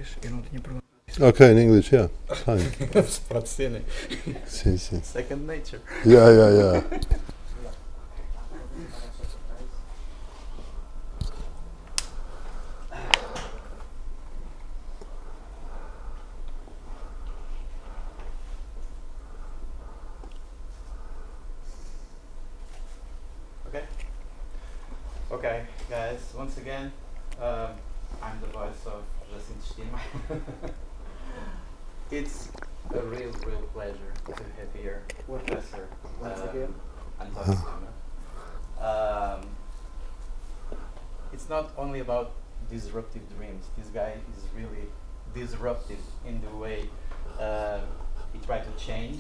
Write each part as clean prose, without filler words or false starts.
português, eu não tinha perguntado. Okay, in English, yeah, fine. Pode ser, né? Sim, sim. Second nature. Yeah, yeah, yeah. Okay, guys, once again, I'm the voice of Jacinto Estima. It's a real pleasure to have here Professor António. It's not only about disruptive dreams. This guy is really disruptive in the way he tries to change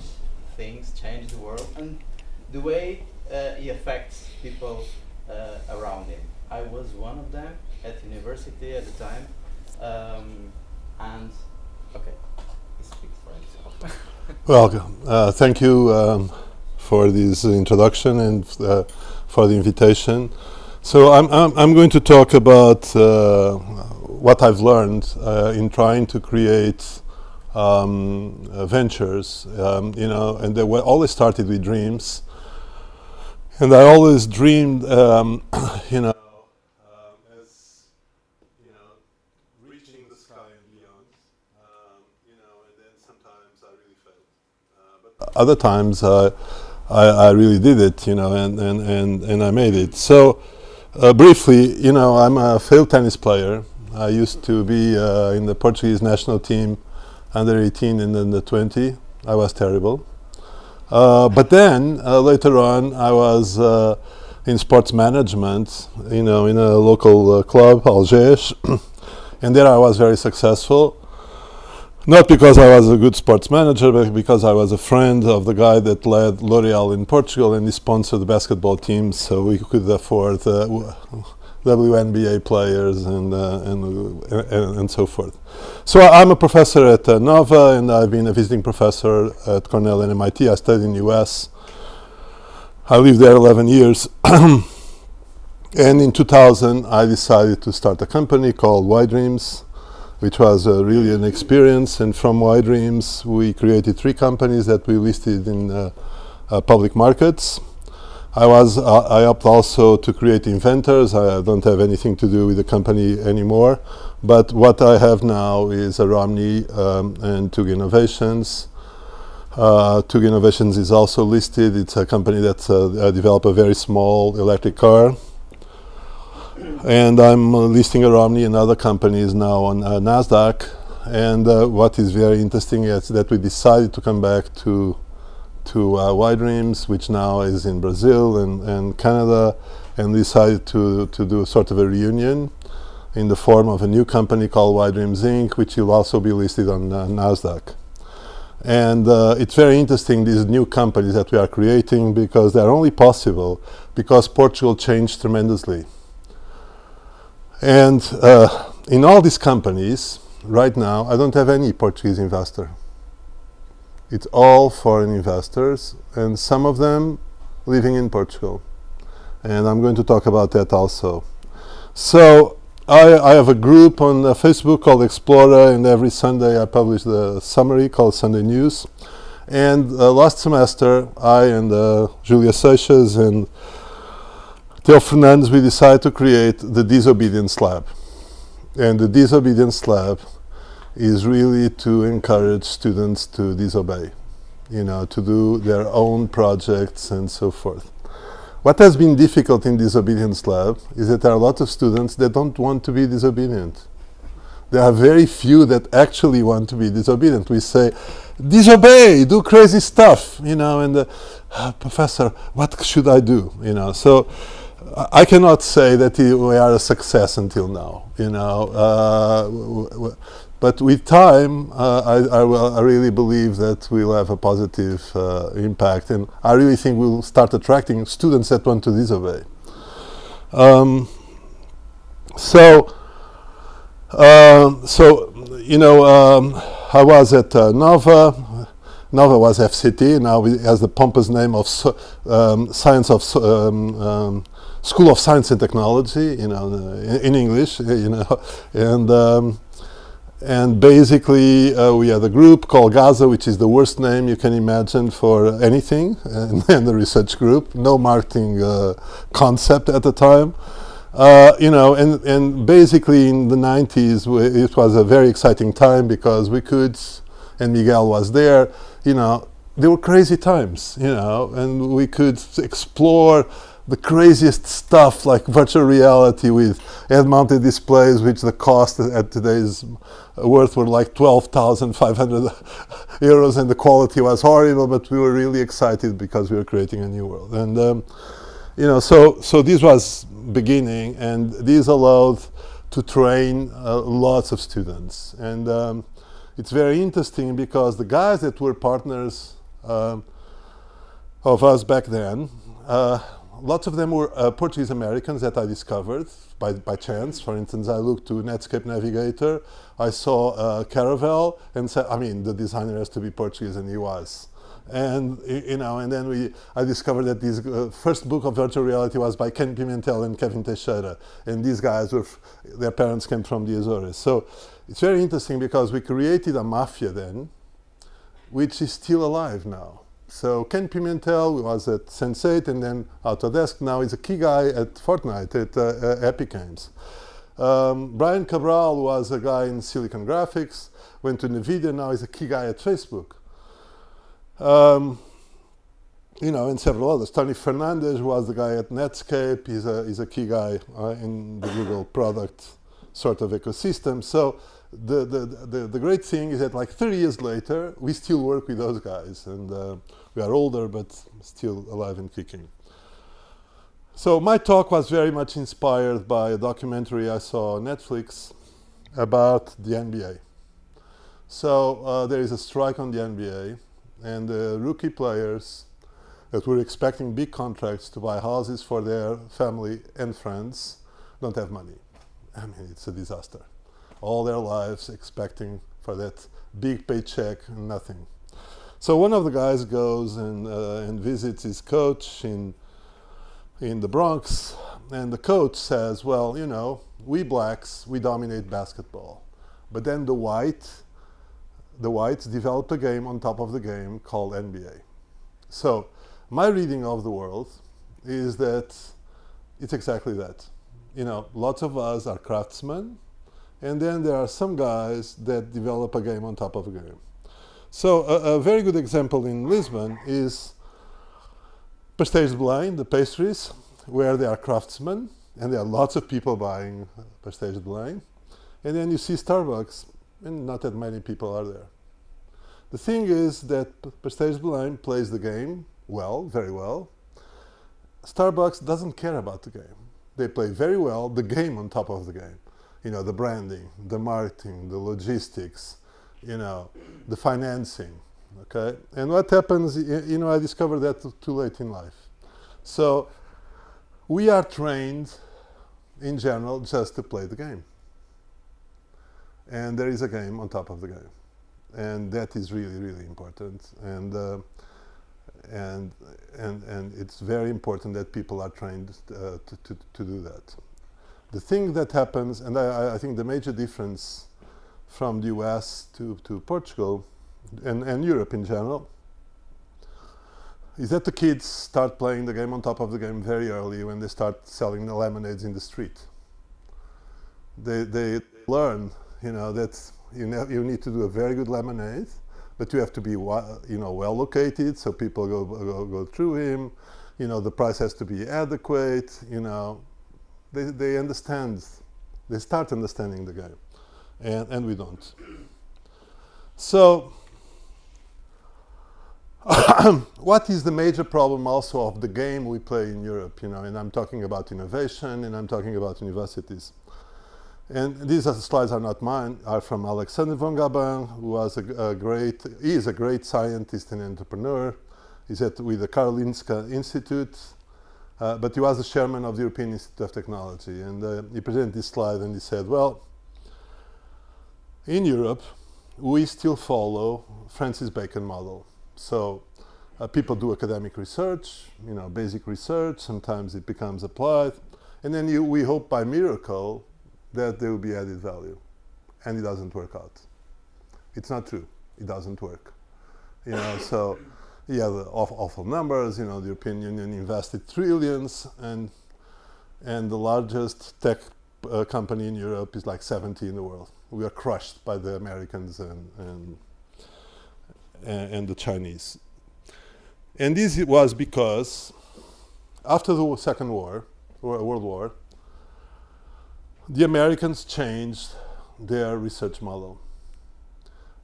things, change the world, and the way he affects people around him. I was one of them at university at the time, and okay, he speaks for himself. Well, thank you for this introduction and for the invitation. So I'm going to talk about what I've learned in trying to create ventures, and they always started with dreams. And I always dreamed, as reaching the sky and beyond, and then sometimes I really failed. But other times I really did it, and I made it. So briefly, I'm a failed tennis player. I used to be in the Portuguese national team, under 18 and under 20. I was terrible. But then later on, I was in sports management, in a local club, Algés, and there I was very successful. Not because I was a good sports manager, but because I was a friend of the guy that led L'Oréal in Portugal, and he sponsored the basketball teams, so we could afford WNBA players and so forth. So I'm a professor at Nova, and I've been a visiting professor at Cornell and MIT. I studied in the US. I lived there 11 years. And in 2000, I decided to start a company called Y Dreams, which was really an experience. And from Y Dreams, we created 3 companies that we listed in public markets. I helped also to create Inventors. I don't have anything to do with the company anymore, but what I have now is a Romney and Tug Innovations. Tug Innovations is also listed. It's a company that developed a very small electric car. And I'm listing a Romney and other companies now on NASDAQ. And what is very interesting is that we decided to come back to Y Dreams, which now is in Brazil and Canada, and decided to do sort of a reunion in the form of a new company called Y Dreams Inc., which will also be listed on NASDAQ. And it's very interesting, these new companies that we are creating, because they're only possible because Portugal changed tremendously. And in all these companies, right now, I don't have any Portuguese investor. It's all foreign investors, and some of them living in Portugal. And I'm going to talk about that also. So I have a group on Facebook called Explorer, and every Sunday I publish the summary called Sunday News. And last semester, I and Julia Seixas and Theo Fernandes, we decided to create the Disobedience Lab. And the Disobedience Lab is really to encourage students to disobey, to do their own projects and so forth. What has been difficult in Disobedience Lab is that there are a lot of students that don't want to be disobedient. There are very few that actually want to be disobedient. We say, disobey, do crazy stuff, and professor, what should I do? So I cannot say that we are a success until now, but with time, I really believe that we'll have a positive impact, and I really think we'll start attracting students that want to disobey. I was at Nova. Nova was FCT. Now it has the pompous name of School of Science and Technology, in English, And basically, we had a group called Gaza, which is the worst name you can imagine for anything, and the research group. No marketing concept at the time. And basically in the 90s, it was a very exciting time because we could, and Miguel was there, they were crazy times, and we could explore the craziest stuff like virtual reality with head-mounted displays, which the cost at today's worth were like 12,500 euros, and the quality was horrible, but we were really excited because we were creating a new world. And so this was beginning, and this allowed to train lots of students. And it's very interesting because the guys that were partners of us back then, lots of them were Portuguese Americans that I discovered by chance. For instance, I looked to Netscape Navigator, I saw Caravel, and said, the designer has to be Portuguese, and he was. And and then I discovered that this first book of virtual reality was by Ken Pimentel and Kevin Teixeira, and these guys their parents came from the Azores. So it's very interesting because we created a mafia then, which is still alive now. So Ken Pimentel was at Sense8 and then Autodesk. Now he's a key guy at Fortnite at Epic Games. Brian Cabral was a guy in Silicon Graphics, went to NVIDIA, now he's a key guy at Facebook. And several others. Tony Fernandez was the guy at Netscape. He's a key guy in the Google product sort of ecosystem. So the great thing is that like 30 years later, we still work with those guys, and we are older but still alive and kicking. So my talk was very much inspired by a documentary I saw on Netflix about the NBA. So there is a strike on the NBA, and the rookie players that were expecting big contracts to buy houses for their family and friends don't have money. It's a disaster. All their lives expecting for that big paycheck, nothing. So one of the guys goes and visits his coach in the Bronx, and the coach says, well, we blacks, we dominate basketball. But then the whites developed a game on top of the game called NBA. So my reading of the world is that it's exactly that. Lots of us are craftsmen, and then there are some guys that develop a game on top of a game. So a very good example in Lisbon is Pastéis de Belém, the pastries, where they are craftsmen, and there are lots of people buying Pastéis de Belém. And then you see Starbucks, and not that many people are there. The thing is that Pastéis de Belém plays the game well, very well. Starbucks doesn't care about the game. They play very well the game on top of the game. The branding, the marketing, the logistics, the financing, okay? And what happens, I discovered that too late in life. So we are trained, in general, just to play the game. And there is a game on top of the game. And that is really, really important. And it's very important that people are trained to do that. The thing that happens, and I think the major difference from the US to Portugal and Europe in general, is that the kids start playing the game on top of the game very early when they start selling the lemonades in the street. They learn, that you need to do a very good lemonade, but you have to be well located so people go through him. The price has to be adequate. They understand. They start understanding the game, and we don't. So what is the major problem also of the game we play in Europe? And I'm talking about innovation, and I'm talking about universities. And these slides are not mine, are from Alexander von Gabin, who was he is a great scientist and entrepreneur. He's with the Karolinska Institute, but he was the chairman of the European Institute of Technology. And he presented this slide and he said, well, in Europe, we still follow Francis Bacon model. So people do academic research, basic research, sometimes it becomes applied, and then we hope by miracle that there will be added value. and it doesn't work out. It's not true. It doesn't work. So yeah, the awful numbers. The European Union invested trillions, and the largest tech company in Europe is like 70 in the world. We are crushed by the Americans and the Chinese. And this was because after the Second World War, the Americans changed their research model.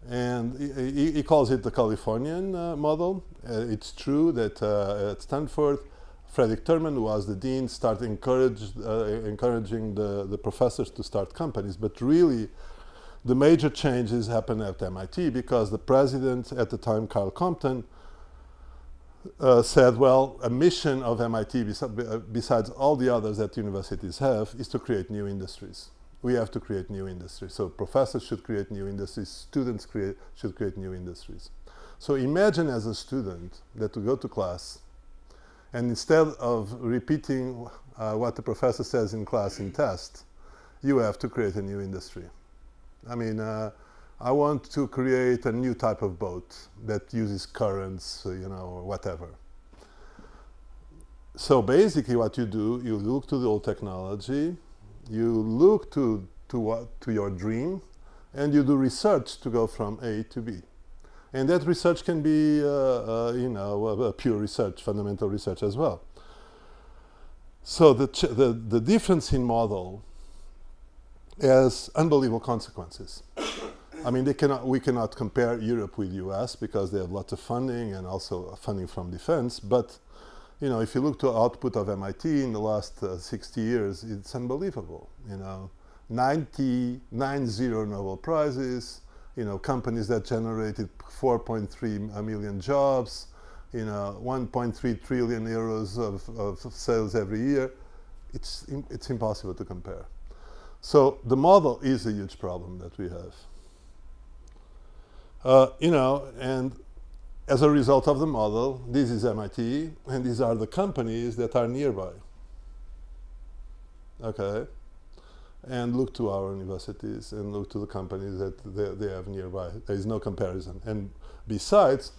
And he calls it the Californian model. It's true that at Stanford, Frederick Terman, who was the dean, started encouraging the professors to start companies. But really, the major changes happened at MIT because the president at the time, Carl Compton, said, well, a mission of MIT, besides all the others that universities have, is to create new industries. We have to create new industries. So professors should create new industries, students should create new industries. So imagine as a student that you go to class, and instead of repeating what the professor says in class in test, you have to create a new industry. I mean, I want to create a new type of boat that uses currents, or whatever. So basically what you do, you look to the old technology, you look to your dream, and you do research to go from A to B. And that research can be, pure research, fundamental research as well. So the difference in model has unbelievable consequences. I mean, we cannot compare Europe with US because they have lots of funding and also funding from defense. But if you look to output of MIT in the last 60 years, it's unbelievable. 90 Nobel Prizes, companies that generated 4.3 million jobs, 1.3 trillion euros of sales every year. It's impossible to compare. So the model is a huge problem that we have. And as a result of the model, this is MIT, and these are the companies that are nearby. Okay? And look to our universities and look to the companies that they have nearby. There is no comparison. And besides,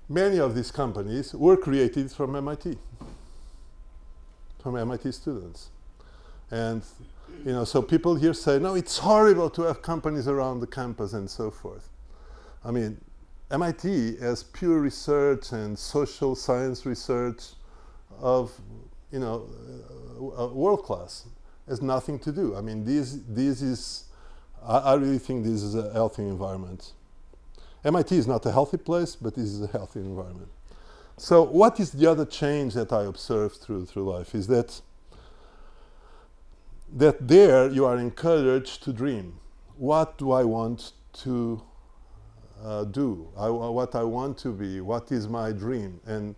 many of these companies were created from MIT students. And so people here say, no, it's horrible to have companies around the campus and so forth. I mean, MIT has pure research and social science research of, world class. Has nothing to do. I mean, I really think this is a healthy environment. MIT is not a healthy place, but this is a healthy environment. So what is the other change that I observed through life is that there you are encouraged to dream. What do I want to do? What I want to be? What is my dream? And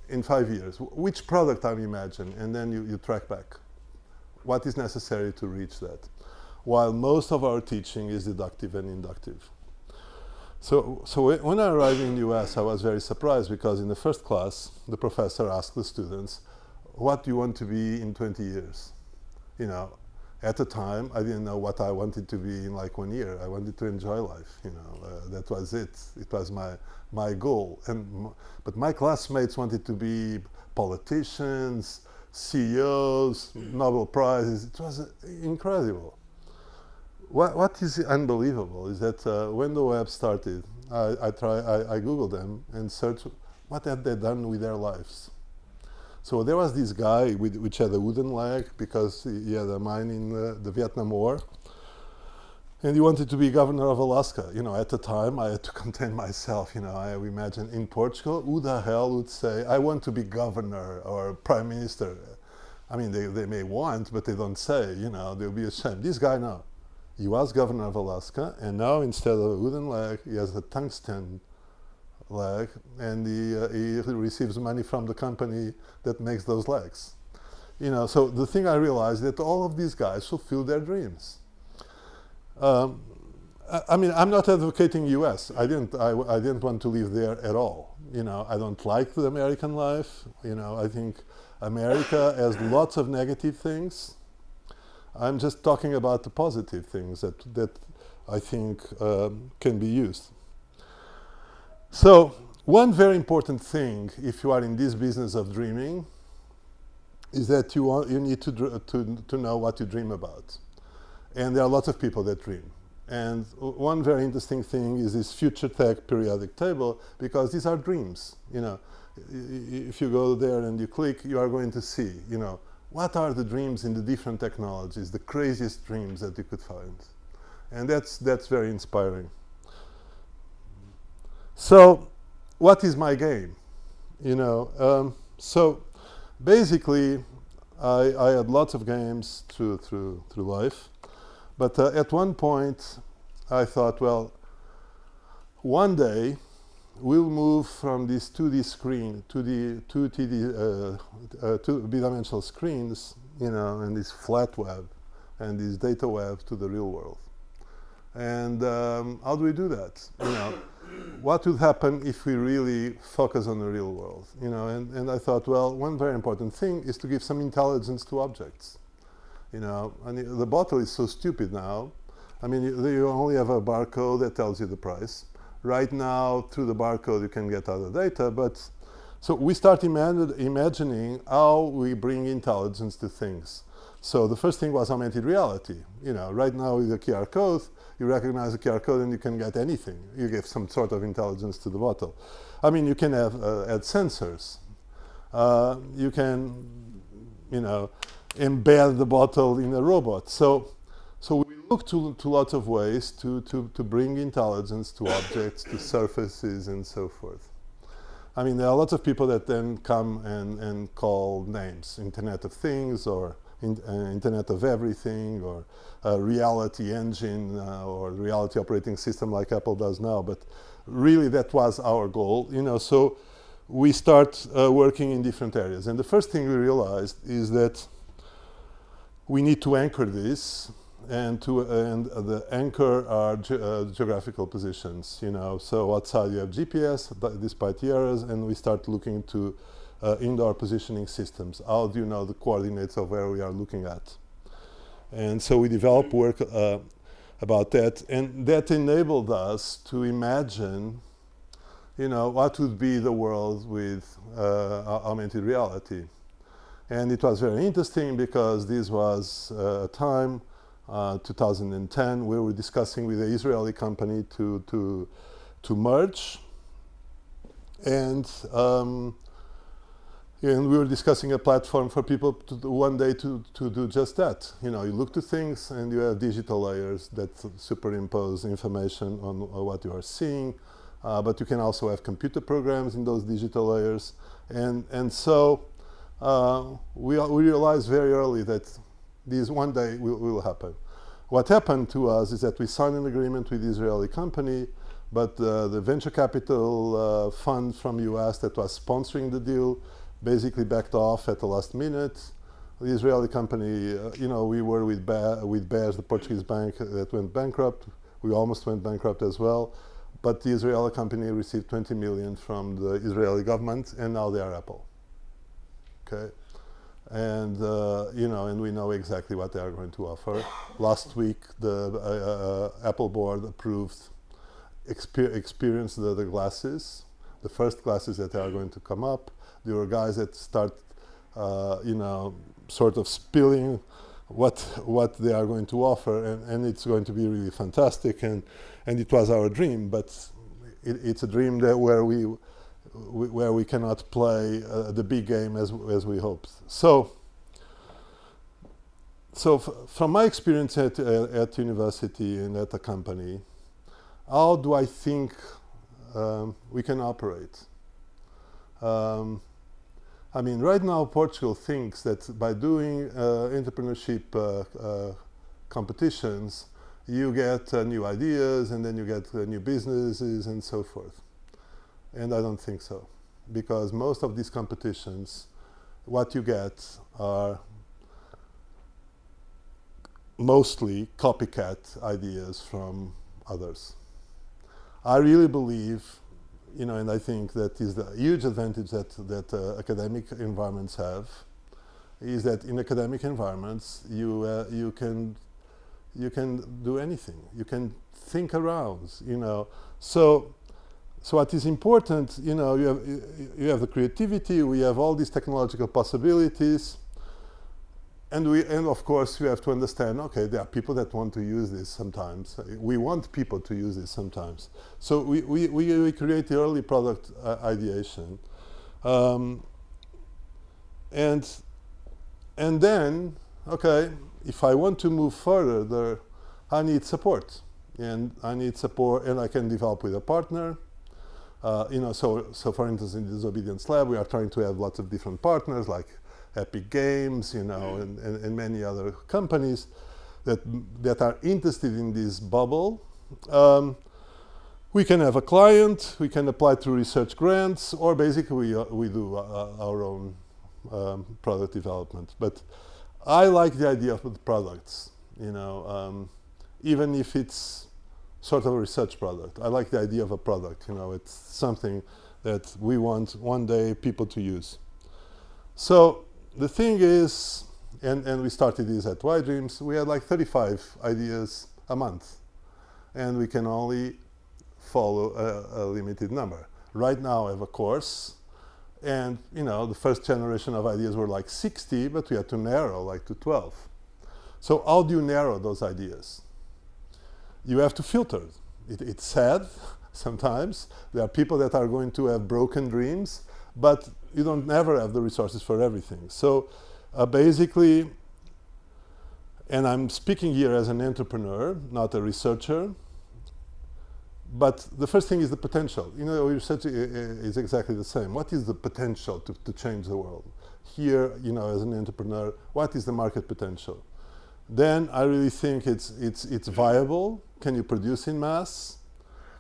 in 5 years, which product I imagine? And then you track back. What is necessary to reach that? While most of our teaching is deductive and inductive. So when I arrived in the US, I was very surprised because in the first class, the professor asked the students, what do you want to be in 20 years? At the time, I didn't know what I wanted to be in like 1 year. I wanted to enjoy life, that was it. It was my goal. But my classmates wanted to be politicians, CEOs, Nobel Prizes. It was incredible. What is unbelievable is that when the web started, I Googled them and searched what had they done with their lives. So there was this guy which had a wooden leg because he had a mine in the Vietnam War. And he wanted to be governor of Alaska. At the time, I had to contain myself. I imagine in Portugal, who the hell would say, I want to be governor or prime minister? I mean, they may want, but they don't say, they'll be ashamed. This guy, no. He was governor of Alaska, and now instead of a wooden leg, he has a tungsten leg, and he receives money from the company that makes those legs. So the thing I realized that all of these guys fulfill their dreams. I mean, I'm not advocating US. I didn't want to live there at all. I don't like the American life. I think America has lots of negative things. I'm just talking about the positive things that I think, can be used. So one very important thing, if you are in this business of dreaming, is that you need to know what you dream about. And there are lots of people that dream. And one very interesting thing is this future tech periodic table, because these are dreams. You know, if you go there and you click, you are going to see, you know, what are the dreams in the different technologies, the craziest dreams that you could find. And that's very inspiring. So what is my game? You know, so basically I had lots of games through life. But at one point, I thought, well, one day we'll move from this 2D screen to the 2D-dimensional screens, you know, and this flat web and this data web to the real world. And how do we do that? You know, what would happen if we really focus on the real world? You know, and I thought, well, one very important thing is to give some intelligence to objects. You know, and the bottle is so stupid now. I mean, you only have a barcode that tells you the price. Right now, through the barcode, you can get other data. But so we start imagining how we bring intelligence to things. So the first thing was augmented reality. You know, right now with the QR code, you recognize the QR code and you can get anything. You give some sort of intelligence to the bottle. I mean, you can have add sensors. You can, you know, embed the bottle in a robot. So we look to lots of ways to bring intelligence to objects, to surfaces, and so forth. I mean, there are lots of people that then come and call names, Internet of Things, or Internet of Everything, or reality engine, or reality operating system like Apple does now. But really, that was our goal, you know. So we start working in different areas. And the first thing we realized is that we need to anchor this, and the anchor are geographical positions, you know. So outside you have GPS, despite errors, and we start looking to indoor positioning systems. How do you know the coordinates of where we are looking at? And so we developed work about that, and that enabled us to imagine, you know, what would be the world with augmented reality. And it was very interesting because this was a time, 2010, we were discussing with the Israeli company to merge, and we were discussing a platform for people to one day to do just that. You know, you look to things and you have digital layers that superimpose information on what you are seeing, but you can also have computer programs in those digital layers, and so. We realized very early that this one day will happen. What happened to us is that we signed an agreement with the Israeli company, but the venture capital fund from US that was sponsoring the deal basically backed off at the last minute. The Israeli company, you know, we were with Bears, the Portuguese bank that went bankrupt. We almost went bankrupt as well. But the Israeli company received 20 million from the Israeli government, and now they are Apple. Okay, and you know, and we know exactly what they are going to offer. Last week, the Apple board approved Experience the glasses, the first glasses that are going to come up. There were guys that start, you know, sort of spilling what they are going to offer, and it's going to be really fantastic. And it was our dream, but it's a dream that where we cannot play the big game as we hoped. So from my experience at university and at a company, how do I think we can operate? I mean, right now Portugal thinks that by doing entrepreneurship competitions, you get new ideas, and then you get new businesses and so forth. And I don't think so, because most of these competitions, what you get are mostly copycat ideas from others. I really believe, you know, and I think that is the huge advantage that academic environments have, is that in academic environments you can you can do anything. You can think around, you know. So what is important, you know, you have the creativity, we have all these technological possibilities, and of course we have to understand, okay, there are people that want to use this sometimes. We want people to use this sometimes. So we create the early product ideation. And then, okay, if I want to move further, I need support. And I need support, and I can develop with a partner. You know, so for instance, in the Disobedience Lab, we are trying to have lots of different partners, like Epic Games, you know, and many other companies that are interested in this bubble. We can have a client, we can apply through research grants, or basically we do our own product development. But I like the idea of the products, you know, even if it's sort of a research product. I like the idea of a product, you know, it's something that we want one day people to use. So the thing is, and we started this at Y Dreams, we had like 35 ideas a month, and we can only follow a limited number. Right now I have a course, and you know, the first generation of ideas were like 60, but we had to narrow like to 12. So how do you narrow those ideas? You have to filter. It's sad sometimes. There are people that are going to have broken dreams, but you don't never have the resources for everything. So basically, and I'm speaking here as an entrepreneur, not a researcher, but the first thing is the potential. You know, research is exactly the same. What is the potential to change the world? Here, you know, as an entrepreneur, what is the market potential? Then I really think it's viable. Can you produce in mass?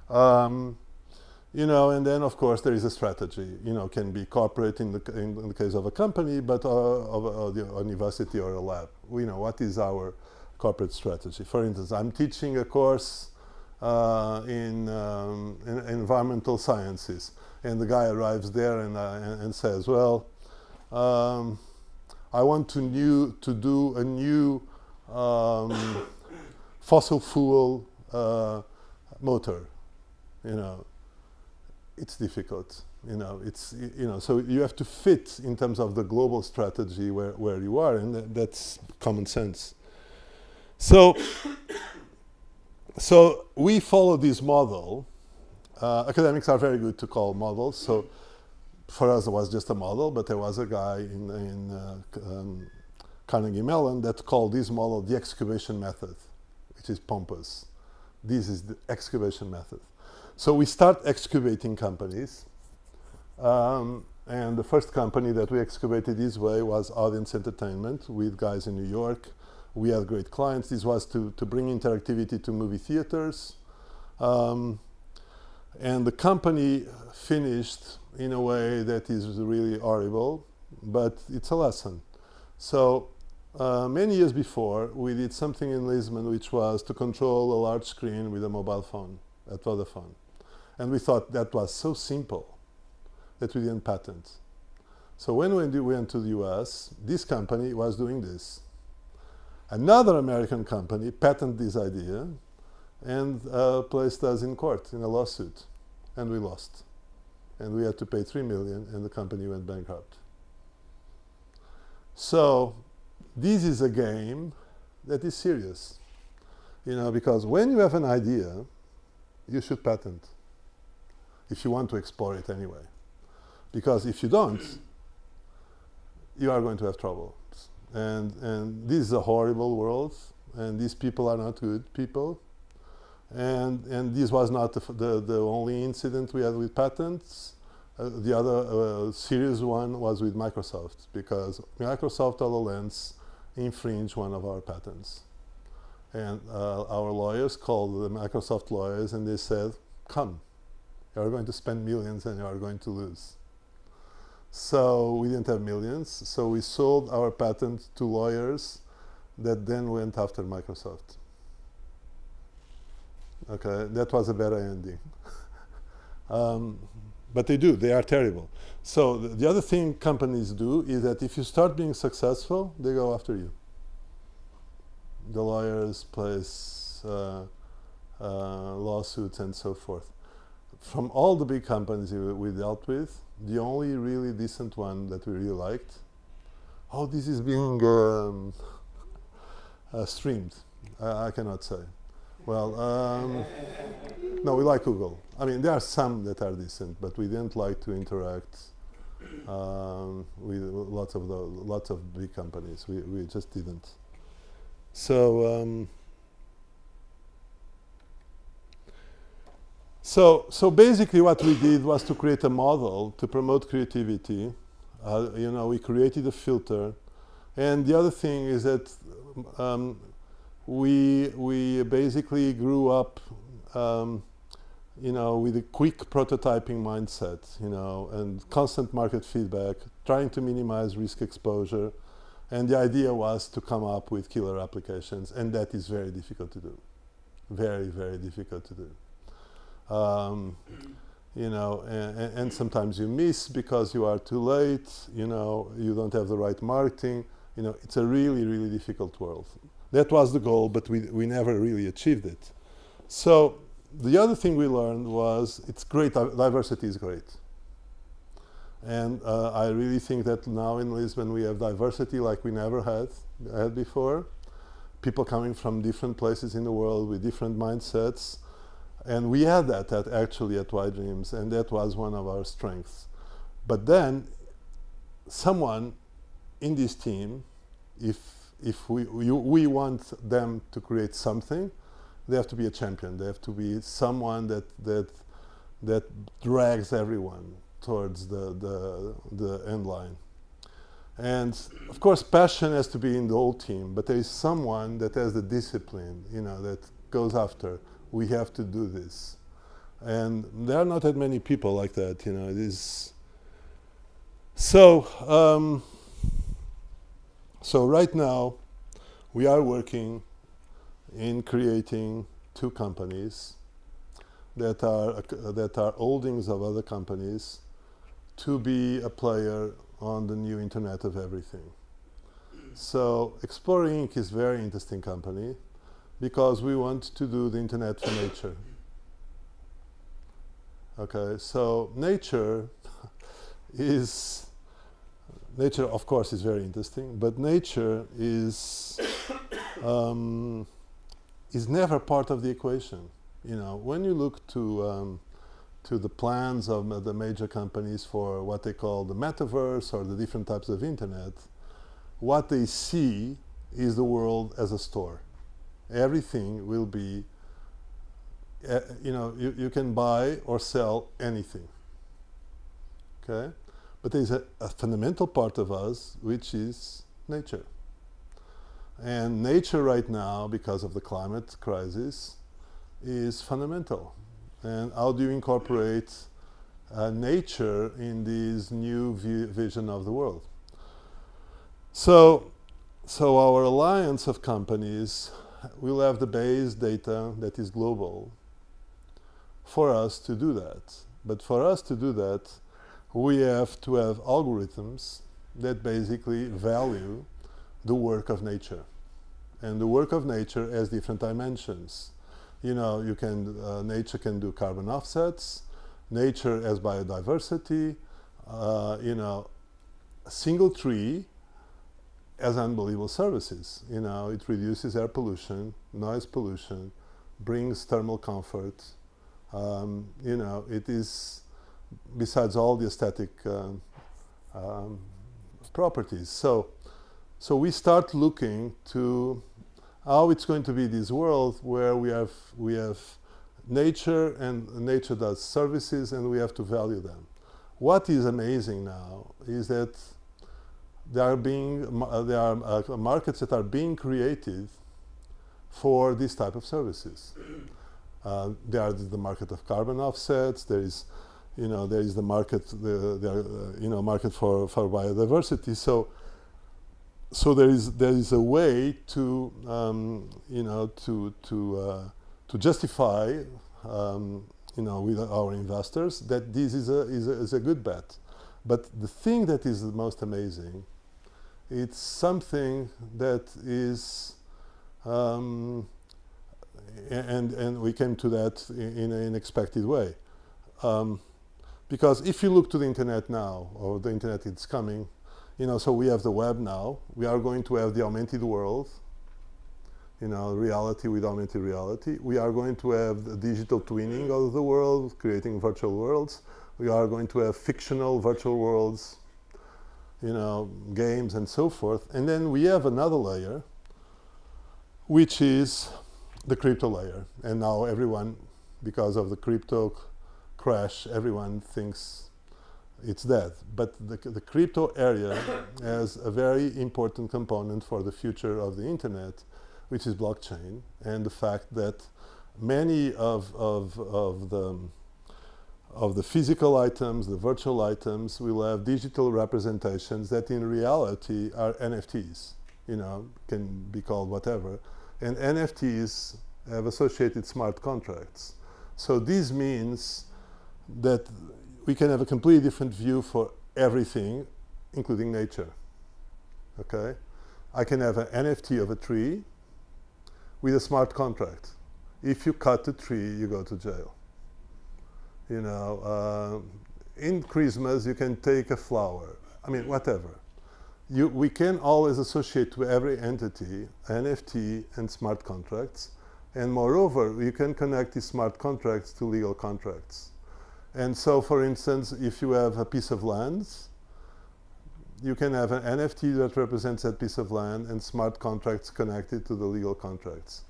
You know, and then of course there is a strategy. You know, can be corporate in the case of a company, but of a university or a lab. You know, what is our corporate strategy? For instance, I'm teaching a course in environmental sciences, and the guy arrives there and says, well, I want to do a new fossil fuel motor. You know, it's difficult. You know, so you have to fit in terms of the global strategy where you are, and that's common sense. So we follow this model. Academics are very good to call models. So for us, it was just a model, but there was a guy in Carnegie Mellon that called this model the excavation method, which is pompous. This is the excavation method. So we start excavating companies, and the first company that we excavated this way was Audience Entertainment with guys in New York. We had great clients. This was to bring interactivity to movie theaters. And the company finished in a way that is really horrible, but it's a lesson. So many years before, we did something in Lisbon which was to control a large screen with a mobile phone at Vodafone. And we thought that was so simple that we didn't patent. So when we went to the US, this company was doing this. Another American company patented this idea and placed us in court in a lawsuit, and we lost. And we had to pay $3 million, and the company went bankrupt. So this is a game that is serious, you know, because when you have an idea, you should patent if you want to explore it anyway. Because if you don't, you are going to have trouble. And this is a horrible world, and these people are not good people. And this was not the only incident we had with patents. The other serious one was with Microsoft, because Microsoft HoloLens infringed one of our patents. And our lawyers called the Microsoft lawyers, and they said, come, you are going to spend millions and you are going to lose. So we didn't have millions, so we sold our patent to lawyers that then went after Microsoft. Okay, that was a better ending. But they are terrible. So the other thing companies do is that if you start being successful, they go after you. the lawyers place lawsuits and so forth. From all the big companies we dealt with, the only really decent one that we really liked, oh, this is being streamed. I cannot say. Well, no, we like Google. I mean, there are some that are decent, but we didn't like to interact with lots of big companies. We just didn't. So so basically, what we did was to create a model to promote creativity. We created a filter, and the other thing is that we basically grew up, with a quick prototyping mindset, and constant market feedback, trying to minimize risk exposure, and the idea was to come up with killer applications, and that is very difficult to do, very, very difficult to do. And sometimes you miss because you are too late, you don't have the right marketing, it's a really, really difficult world. That was the goal, but we never really achieved it. So the other thing we learned was it's great, diversity is great. And I really think that now in Lisbon we have diversity like we never had before. People coming from different places in the world with different mindsets. And we had that actually at Y Dreams, and that was one of our strengths. But then someone in this team, if we want them to create something, they have to be a champion. They have to be someone that drags everyone towards the end line. And of course, passion has to be in the whole team, but there is someone that has the discipline, that goes after. We have to do this, and there are not that many people like that. It is. So right now, we are working in creating 2 companies that are holdings of other companies to be a player on the new Internet of Everything. So Explorer Inc. is a very interesting company because we want to do the Internet for nature. Okay, so nature of course is very interesting, but nature is never part of the equation. When you look to the plans of the major companies for what they call the metaverse or the different types of internet, what they see is the world as a store. Everything will be, you can buy or sell anything. Okay? But there's a fundamental part of us which is nature. And nature right now, because of the climate crisis, is fundamental. And how do you incorporate nature in this new vision of the world? So our alliance of companies will have the base data that is global for us to do that. But for us to do that, we have to have algorithms that basically value the work of nature. And the work of nature has different dimensions. Nature can do carbon offsets, nature has biodiversity, a single tree has unbelievable services. It reduces air pollution, noise pollution, brings thermal comfort. It is, besides all the aesthetic properties. So we start looking to how it's going to be this world where we have nature, and nature does services, and we have to value them. What is amazing now is that there are markets that are being created for this type of services. There are the market of carbon offsets. There is the market, market for biodiversity. So there is a way to to justify with our investors that this is a good bet. But the thing that is the most amazing, it's something that is Um, and we came to that in an unexpected way. Because if you look to the internet now, or the internet is coming, so we have the web now. We are going to have the augmented world, reality with augmented reality. We are going to have the digital twinning of the world, creating virtual worlds. We are going to have fictional virtual worlds, games and so forth. And then we have another layer, which is the crypto layer. And now everyone, because of the crypto crash, everyone thinks it's dead. But the crypto area has a very important component for the future of the internet, which is blockchain, and the fact that many of the physical items, the virtual items, will have digital representations that in reality are NFTs, can be called whatever. And NFTs have associated smart contracts. So this means that we can have a completely different view for everything, including nature. Okay? I can have an NFT of a tree with a smart contract. If you cut a tree, you go to jail. In Christmas, you can take a flower. I mean, whatever. We can always associate to every entity NFT and smart contracts. And moreover, you can connect these smart contracts to legal contracts. And so, for instance, if you have a piece of land, you can have an NFT that represents that piece of land and smart contracts connected to the legal contracts.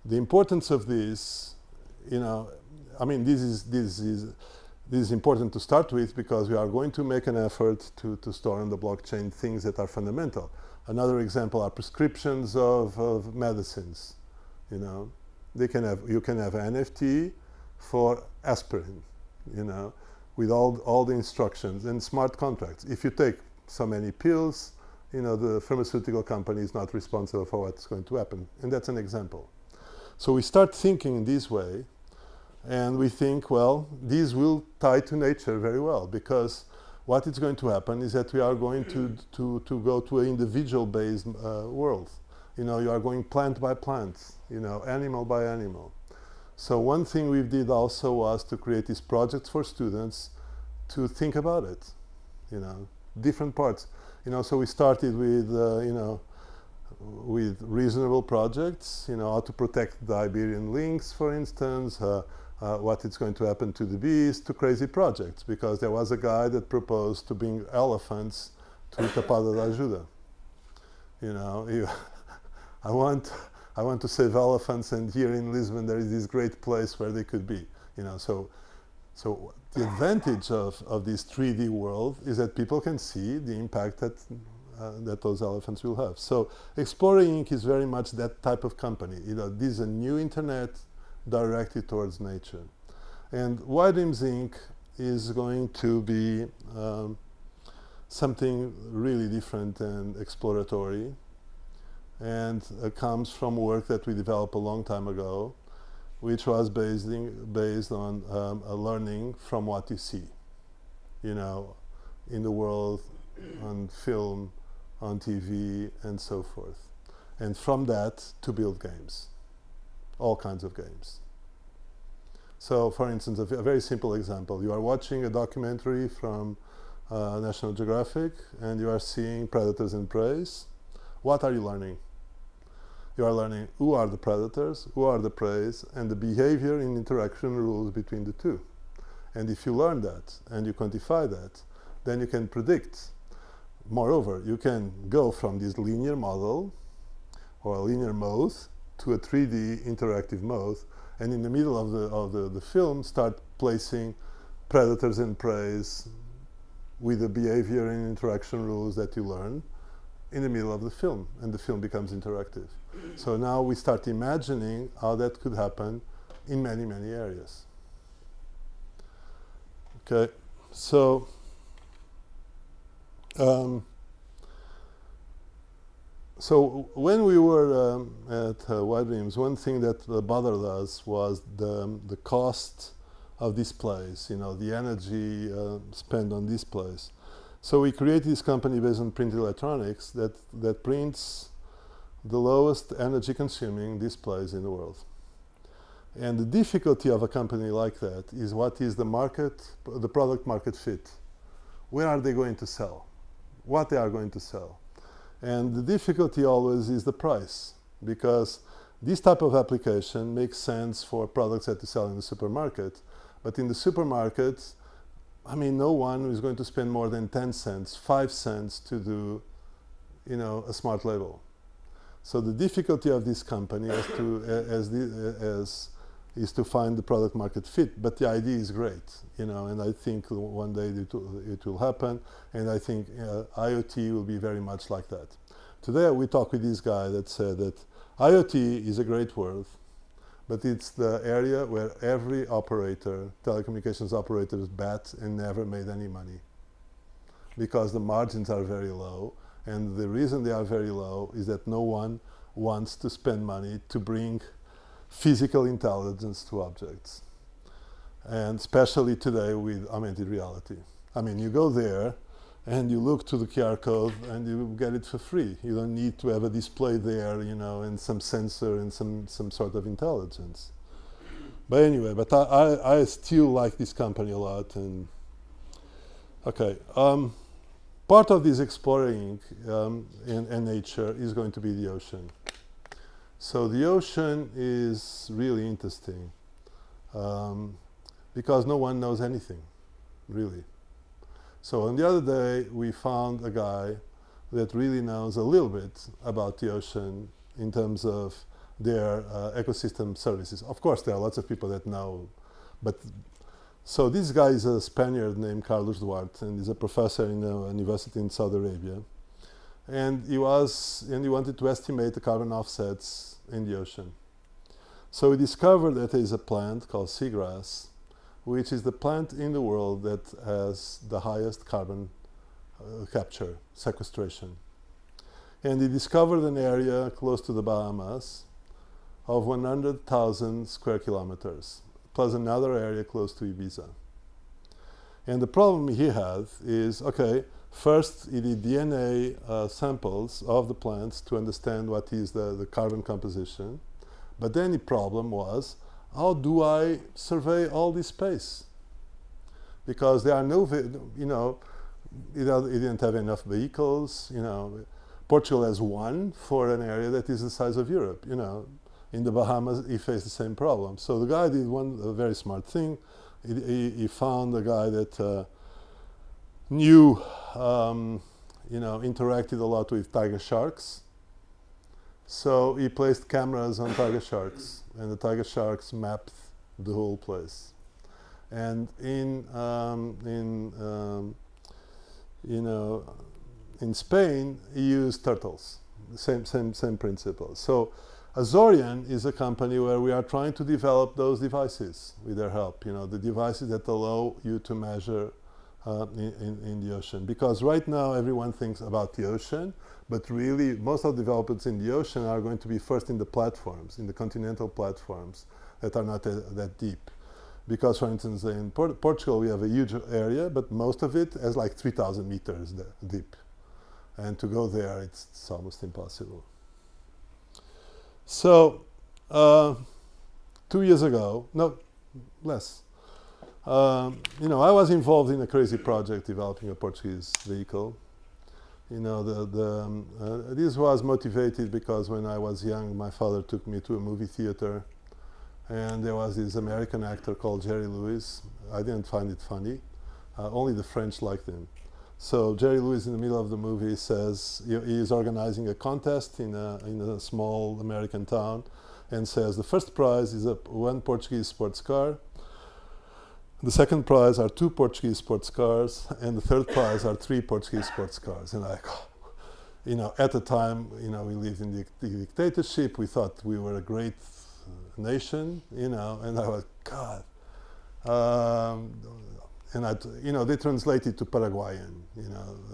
The importance of this, this is important to start with because we are going to make an effort to store on the blockchain things that are fundamental. Another example are prescriptions of medicines. You can have an NFT for aspirin, with all the instructions and smart contracts. If you take so many pills, the pharmaceutical company is not responsible for what's going to happen. And that's an example. So we start thinking in this way, and we think, well, these will tie to nature very well, because what is going to happen is that we are going to go to an individual-based world. You are going plant by plant, animal by animal. So one thing we did also was to create these projects for students to think about it, different parts. So we started with, with reasonable projects, how to protect the Iberian lynx, for instance, what is going to happen to the bees, to crazy projects, because there was a guy that proposed to bring elephants to Tapada da Ajuda. I want to save elephants, and here in Lisbon there is this great place where they could be. So the advantage of this 3D world is that people can see the impact that those elephants will have. So Explorer Inc. is very much that type of company. This is a new internet directed towards nature. And Wideams Inc. is going to be something really different and exploratory, and comes from work that we developed a long time ago, which was based on learning from what you see, in the world, on film, on TV, and so forth. And from that, to build games, all kinds of games. So, for instance, a very simple example. You are watching a documentary from National Geographic, and you are seeing predators and prey. What are you learning? You are learning who are the predators, who are the prey, and the behavior and interaction rules between the two. And if you learn that, and you quantify that, then you can predict. Moreover, you can go from this linear model, or a linear mode, to a 3D interactive mode, and in the middle of the film start placing predators and prey with the behavior and interaction rules that you learn in the middle of the film, and the film becomes interactive. So now we start imagining how that could happen in many, many areas. Okay, so so when we were at Wideams, one thing that bothered us was the cost of displays, the energy spent on displays. So we created this company based on print electronics that prints the lowest energy consuming displays in the world. And the difficulty of a company like that is what is the product market fit. Where are they going to sell? What they are going to sell? And the difficulty always is the price, because this type of application makes sense for products that you sell in the supermarket. But in the supermarket, I mean, no one is going to spend more than 10 cents, 5 cents to do, a smart label. So the difficulty of this company is to find the product market fit. But the idea is great, and I think one day it will happen. And I think IoT will be very much like that. Today we talked with this guy that said that IoT is a great word, but it's the area where every operator, telecommunications operators, bet and never made any money, because the margins are very low. And the reason they are very low is that no one wants to spend money to bring physical intelligence to objects. And especially today with augmented reality. I mean, you go there and you look to the QR code and you get it for free. You don't need to have a display there, and some sensor and some sort of intelligence. But anyway, I still like this company a lot. And okay, part of this exploring in nature is going to be the ocean. So the ocean is really interesting because no one knows anything, really. So on the other day, we found a guy that really knows a little bit about the ocean in terms of their ecosystem services. Of course, there are lots of people that know, but so this guy is a Spaniard named Carlos Duarte, and he's a professor in a university in Saudi Arabia. And he wanted to estimate the carbon offsets in the ocean. So he discovered that there is a plant called seagrass, which is the plant in the world that has the highest carbon capture, sequestration. And he discovered an area close to the Bahamas of 100,000 square kilometers, plus another area close to Ibiza. And the problem he had is, okay, first he did DNA samples of the plants to understand what is the carbon composition. But then the problem was, how do I survey all this space? Because there are no, it didn't have enough vehicles. Portugal has one for an area that is the size of Europe. In the Bahamas, he faced the same problem. So the guy did a very smart thing. He found a guy that knew, interacted a lot with tiger sharks. So he placed cameras on tiger sharks, and the tiger sharks mapped the whole place. And in Spain, he used turtles. Same principle. So Azorian is a company where we are trying to develop those devices with their help. The devices that allow you to measure in the ocean. Because right now everyone thinks about the ocean, but really most of the developments in the ocean are going to be first in the platforms, in the continental platforms that are not that deep. Because, for instance, in Portugal we have a huge area, but most of it is like 3,000 meters deep. And to go there, it's almost impossible. So, 2 years ago, no, less. I was involved in a crazy project developing a Portuguese vehicle. This was motivated because when I was young, my father took me to a movie theater, and there was this American actor called Jerry Lewis. I didn't find it funny. Only the French liked him. So Jerry Lewis, in the middle of the movie, says he is organizing a contest in a small American town, and says the first prize is one Portuguese sports car. The second prize are 2 Portuguese sports cars, and the third prize are 3 Portuguese sports cars. And at the time, we lived in the dictatorship. We thought we were a great nation, and I was, God. They translated to Paraguayan,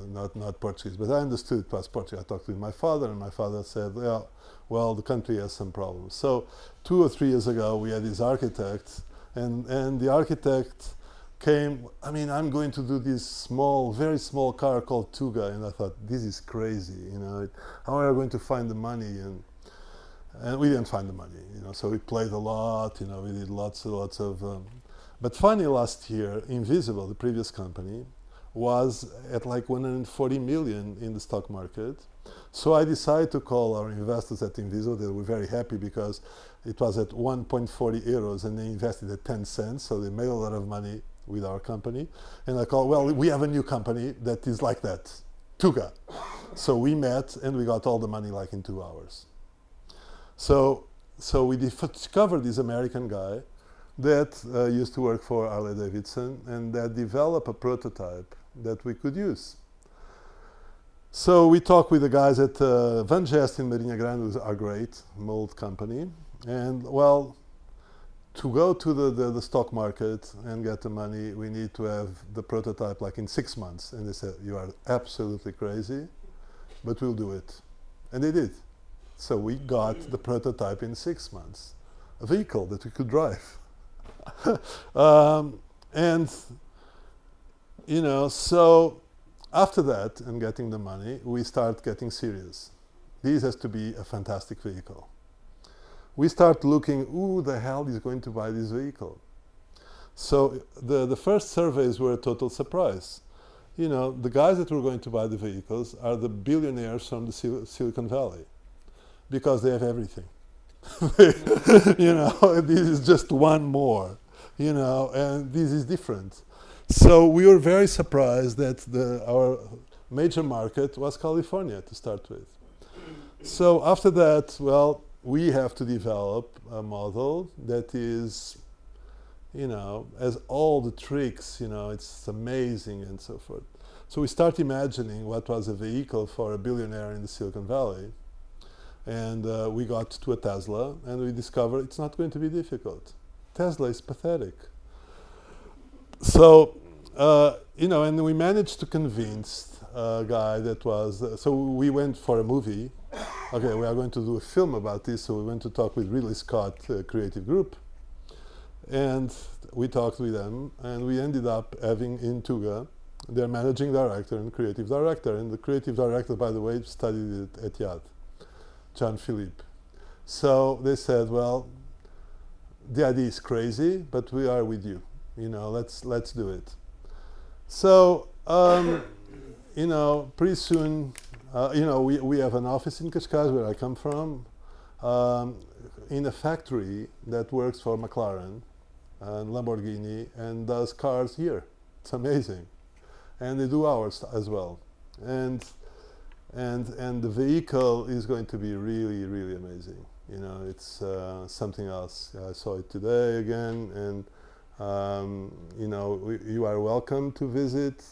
not Portuguese. But I understood it was Portuguese. I talked with my father, and my father said, well, the country has some problems. So 2 or 3 years ago, we had this architect. And the architect came, I mean, I'm going to do this small, very small car called Tuga, and I thought, this is crazy, you know, how are we going to find the money? And we didn't find the money, you know, so we played a lot, you know, we did lots of, but finally last year, Invisible, the previous company, was at like 140 million in the stock market. So I decided to call our investors at Invisible. They were very happy because it was at 1.40 euros and they invested at 10 cents, so they made a lot of money with our company. And I called, well, we have a new company that is like that, Tuga. So we met and we got all the money like in 2 hours. So we discovered this American guy that used to work for Harley Davidson and that developed a prototype that we could use. So we talked with the guys at Van Gest in Marinha Grande, who are great, mold company. And well, to go to the stock market and get the money, we need to have the prototype like in 6 months. And they said, you are absolutely crazy, but we'll do it. And they did. So we got the prototype in 6 months, a vehicle that we could drive. And, you know, so after that and getting the money, we start getting serious. This has to be a fantastic vehicle. We start looking, who the hell is going to buy this vehicle? So the first surveys were a total surprise. You know, the guys that were going to buy the vehicles are the billionaires from the Silicon Valley because they have everything. You know, this is just one more, you know, and this is different. So we were very surprised that our major market was California to start with. So after that, well, we have to develop a model that is, you know, has all the tricks, you know, it's amazing and so forth. So we start imagining what was a vehicle for a billionaire in the Silicon Valley. And we got to a Tesla and we discovered it's not going to be difficult. Tesla is pathetic. So, you know, and we managed to convince a guy that was, so we went for a movie. Okay, we are going to do a film about this, so we went to talk with Ridley Scott Creative Group. And we talked with them, and we ended up having in Tuga their managing director and creative director. And the creative director, by the way, studied at Yad, John Philippe. So they said, well, the idea is crazy, but we are with you. You know, let's do it. So, you know, pretty soon, you know, we have an office in Cascais, where I come from, in a factory that works for McLaren and Lamborghini and does cars here. It's amazing. And they do ours as well. And the vehicle is going to be really, really amazing. You know, it's something else. I saw it today again, and you know, you are welcome to visit.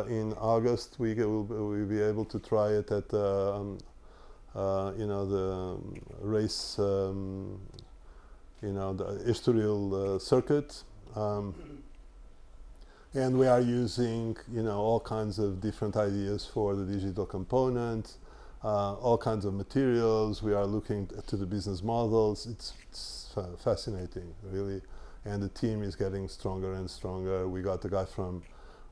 In August, we'll be able to try it at you know, the race, you know, the Estoril circuit. And we are using, you know, all kinds of different ideas for the digital component, all kinds of materials. We are looking to the business models. It's fascinating, really. And the team is getting stronger and stronger. We got a guy from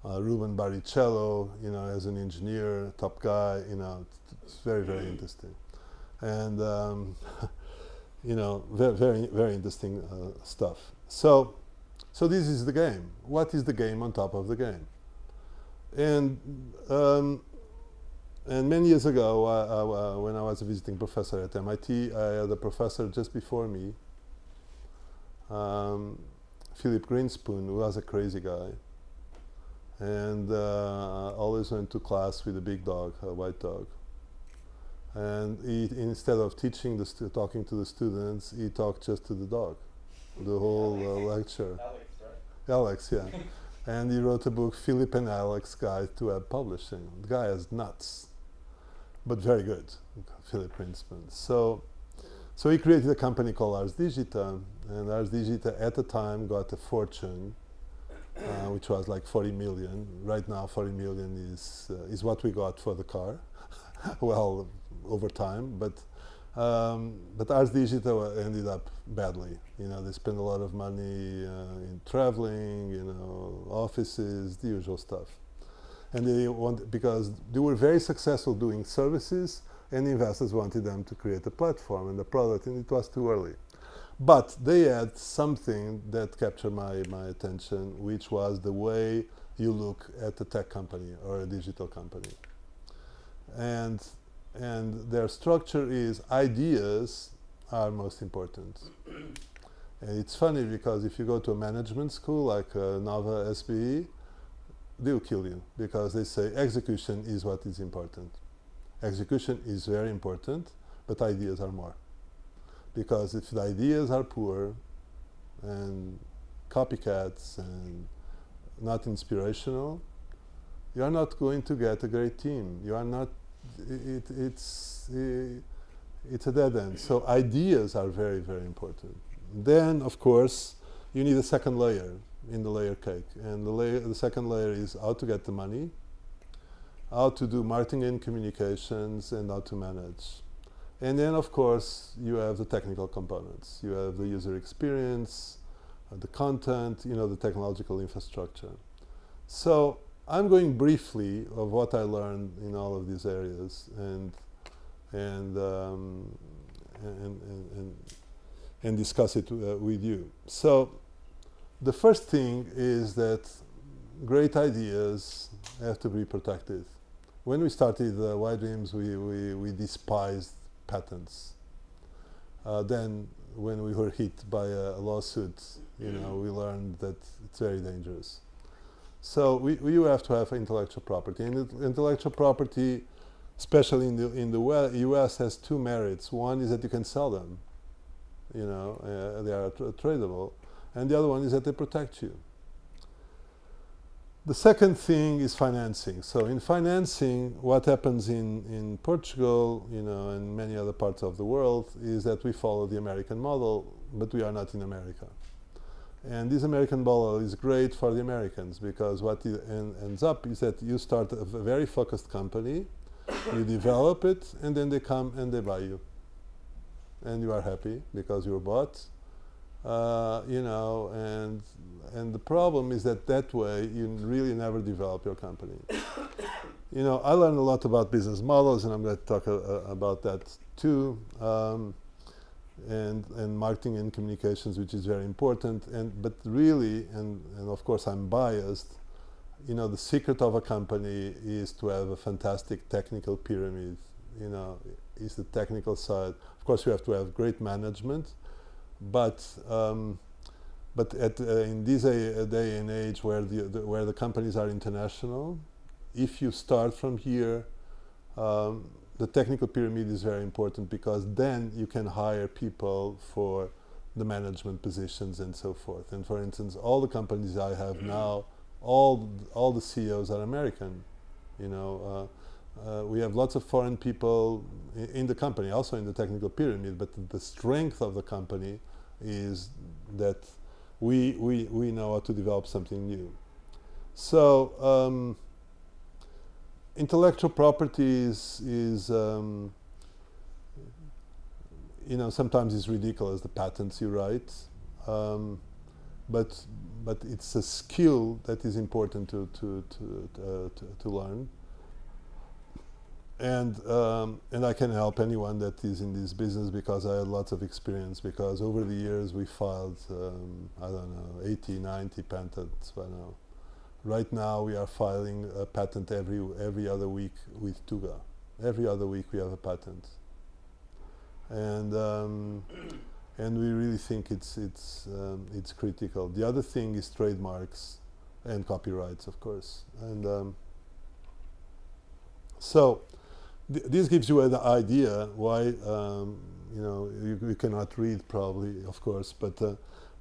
Ruben Barrichello, you know, as an engineer, top guy. You know, it's very, very interesting. And you know, very, very interesting stuff. So this is the game. What is the game on top of the game? And many years ago, when I was a visiting professor at MIT, I had a professor just before me, Philip Greenspoon, who was a crazy guy, and always went to class with a big dog, a white dog. And he, instead of teaching talking to the students, he talked just to the dog, the whole lecture. Alex, right? Alex, yeah. And he wrote a book, Philip and Alex Guide to Web Publishing. The guy is nuts, but very good, Philip Greenspoon. So he created a company called Ars Digita, and Ars Digita at the time got a fortune, which was like 40 million. Right now, 40 million is what we got for the car. Well, over time, but Ars Digita ended up badly. You know, they spent a lot of money in traveling, you know, offices, the usual stuff. And they want, because they were very successful doing services, and investors wanted them to create a platform and a product, and it was too early. But they had something that captured my attention, which was the way you look at a tech company or a digital company. And their structure is ideas are most important. And it's funny because if you go to a management school like Nova SBE, they'll kill you because they say execution is what is important. Execution is very important, but ideas are more. Because if the ideas are poor and copycats and not inspirational, you are not going to get a great team. You are not. It's a dead end. So ideas are very, very important. Then, of course, you need a second layer in the layer cake, and the second layer is how to get the money, how to do marketing and communications, and how to manage. And then, of course, you have the technical components. You have the user experience, the content, the technological infrastructure. So I'm going briefly of what I learned in all of these areas and discuss it with you. So the first thing is that great ideas have to be protected. When we started Y-Dreams, we despised patents. Then when we were hit by a lawsuit, we learned that it's very dangerous. So we have to have intellectual property. And intellectual property, especially in the US, has two merits. One is that you can sell them. They are tradable. And the other one is that they protect you. The second thing is financing. So in financing, what happens in Portugal, and many other parts of the world, is that we follow the American model, but we are not in America. And this American model is great for the Americans because what it ends up is that you start a very focused company, you develop it, and then they come and they buy you. And you are happy because you were bought. And the problem is that way you really never develop your company. I learned a lot about business models, and I'm going to talk about that too, and marketing and communications, which is very important. But really, and of course I'm biased, the secret of a company is to have a fantastic technical pyramid. Is the technical side. Of course, you have to have great management. But in this day and age where the companies are international, if you start from here, the technical pyramid is very important because then you can hire people for the management positions and so forth. And for instance, all the companies I have now, all the CEOs are American. We have lots of foreign people in the company, also in the technical pyramid, but the strength of the company is that we know how to develop something new. So intellectual property is sometimes it's ridiculous, the patents you write, but it's a skill that is important to learn. And I can help anyone that is in this business because I had lots of experience, because over the years we filed, 80, 90 patents by now. Right now we are filing a patent every other week with Tuga. Every other week we have a patent. And we really think it's critical. The other thing is trademarks and copyrights, of course. And so this gives you an idea why you cannot read probably, of course, but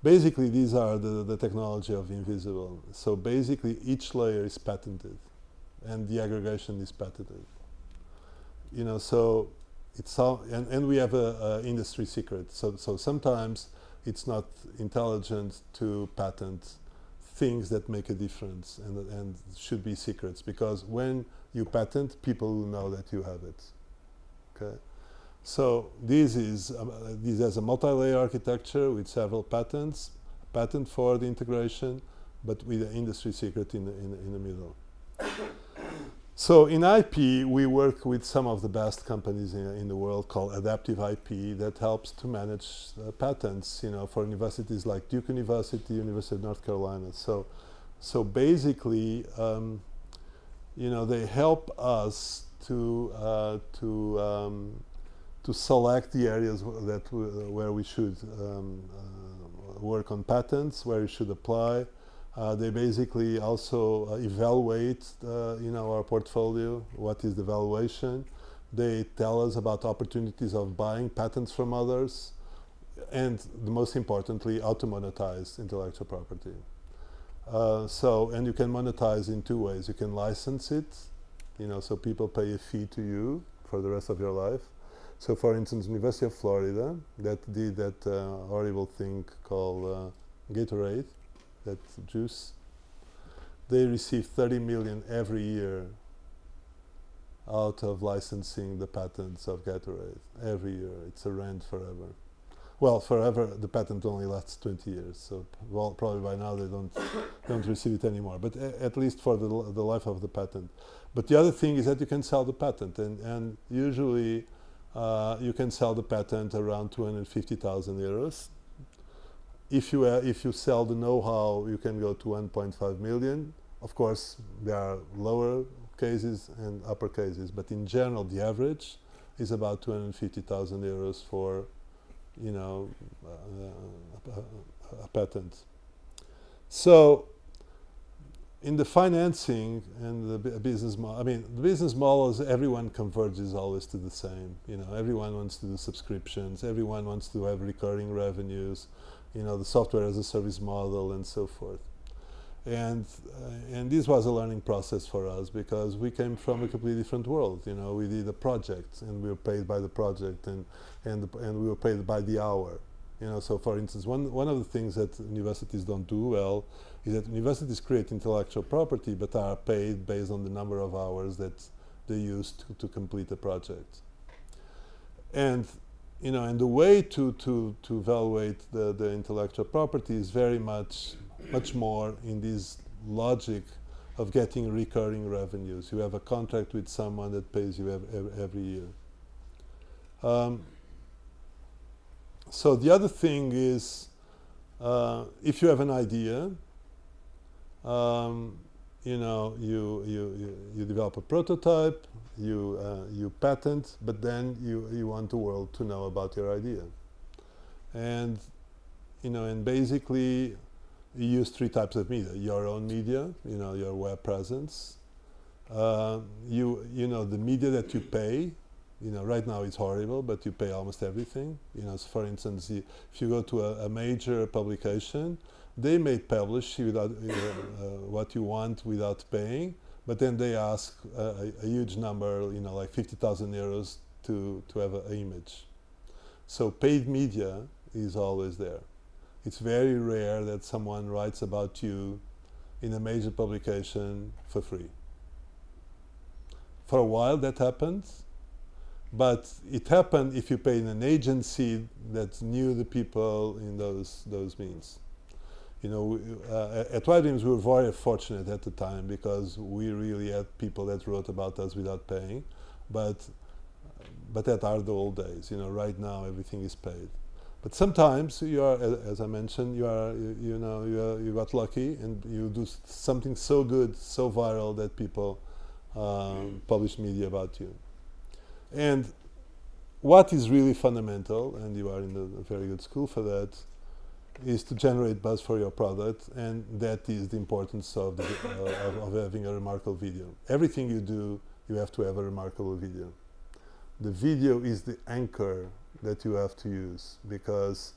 basically these are the technology of invisible. So basically each layer is patented, and the aggregation is patented. So it's all, and we have a industry secret. So sometimes it's not intelligent to patent things that make a difference and should be secrets, because when you patent, people will know that you have it. Okay, so this has a multi-layer architecture with several patents: patent for the integration, but with an industry secret in the middle. So in IP, we work with some of the best companies in the world called Adaptive IP that helps to manage patents, for universities like Duke University, University of North Carolina. So basically, they help us to select the areas where we should work on patents, where we should apply. They basically also evaluate, our portfolio. What is the valuation? They tell us about opportunities of buying patents from others, and most importantly, how to monetize intellectual property. And you can monetize in two ways. You can license it, so people pay a fee to you for the rest of your life. So, for instance, University of Florida that did that horrible thing called Gatorade. That juice, they receive 30 million every year out of licensing the patents of Gatorade. Every year, it's a rent forever. Well, forever, the patent only lasts 20 years, so probably by now they don't receive it anymore, but at least for the life of the patent. But the other thing is that you can sell the patent, and usually you can sell the patent around 250,000 euros. If you sell the know-how, you can go to 1.5 million. Of course, there are lower cases and upper cases, but in general, the average is about 250,000 euros for, a patent. So, in the financing and the business model, the business models, everyone converges always to the same. Everyone wants to do subscriptions. Everyone wants to have recurring revenues. The software as a service model and so forth. And this was a learning process for us because we came from a completely different world. We did a project and we were paid by the project and we were paid by the hour. So for instance, one of the things that universities don't do well is that universities create intellectual property but are paid based on the number of hours that they use to complete a project. And and the way to evaluate the intellectual property is very much more in this logic of getting recurring revenues. You have a contract with someone that pays you every year. So the other thing is, if you have an idea, you develop a prototype, you patent, but then you want the world to know about your idea. And and basically you use three types of media. Your own media, your web presence. The media that you pay. Right now it's horrible, but you pay almost everything. So for instance, if you go to a major publication, they may publish without what you want without paying, but then they ask a huge number, like 50,000 euros to have an image. So paid media is always there. It's very rare that someone writes about you in a major publication for free. For a while that happened, but it happened if you paid an agency that knew the people in those means. At White Dreams we were very fortunate at the time because we really had people that wrote about us without paying, but that are the old days. Right now everything is paid. But sometimes you are, as I mentioned, you got lucky and you do something so good, so viral that people publish media about you. And what is really fundamental, and you are in a very good school for that, is to generate buzz for your product, and that is the importance of having a remarkable video. Everything you do, you have to have a remarkable video. The video is the anchor that you have to use because,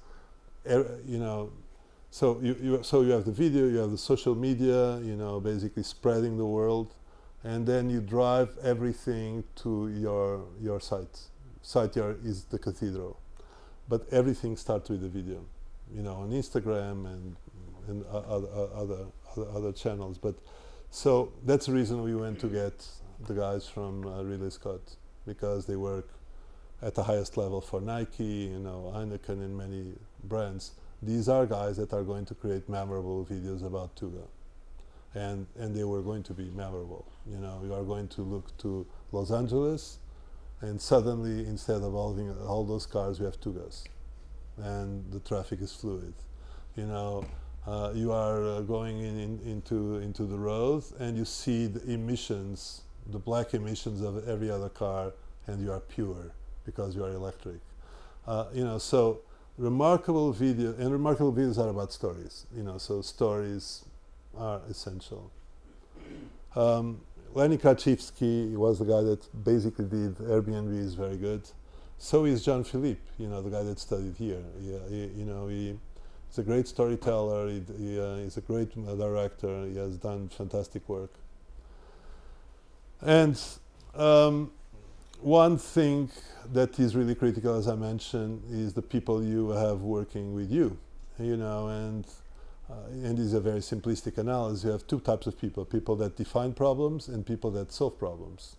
so you have the video, you have the social media, basically spreading the world, and then you drive everything to your site. Site is the cathedral, but everything starts with the video. On Instagram and other channels. But so that's the reason we went to get the guys from Ridley Scott, because they work at the highest level for Nike, Heineken, and many brands. These are guys that are going to create memorable videos about Tuga. And they were going to be memorable. You know, you are going to look to Los Angeles, and suddenly, instead of all those cars, we have Tugas, and the traffic is fluid. You know, you are going into the road, and you see the emissions, the black emissions of every other car, and you are pure because you are electric. You know, so remarkable videos are about stories. You know, so stories are essential. Lenny Kravchivsky was the guy that basically did Airbnb, is very good. So is John Philippe, you know, the guy that studied here. You know, he's a great storyteller, he's a great director, he has done fantastic work. And one thing that is really critical, as I mentioned, is the people you have working with you. You know, and this is a very simplistic analysis. You have two types of people: people that define problems and people that solve problems.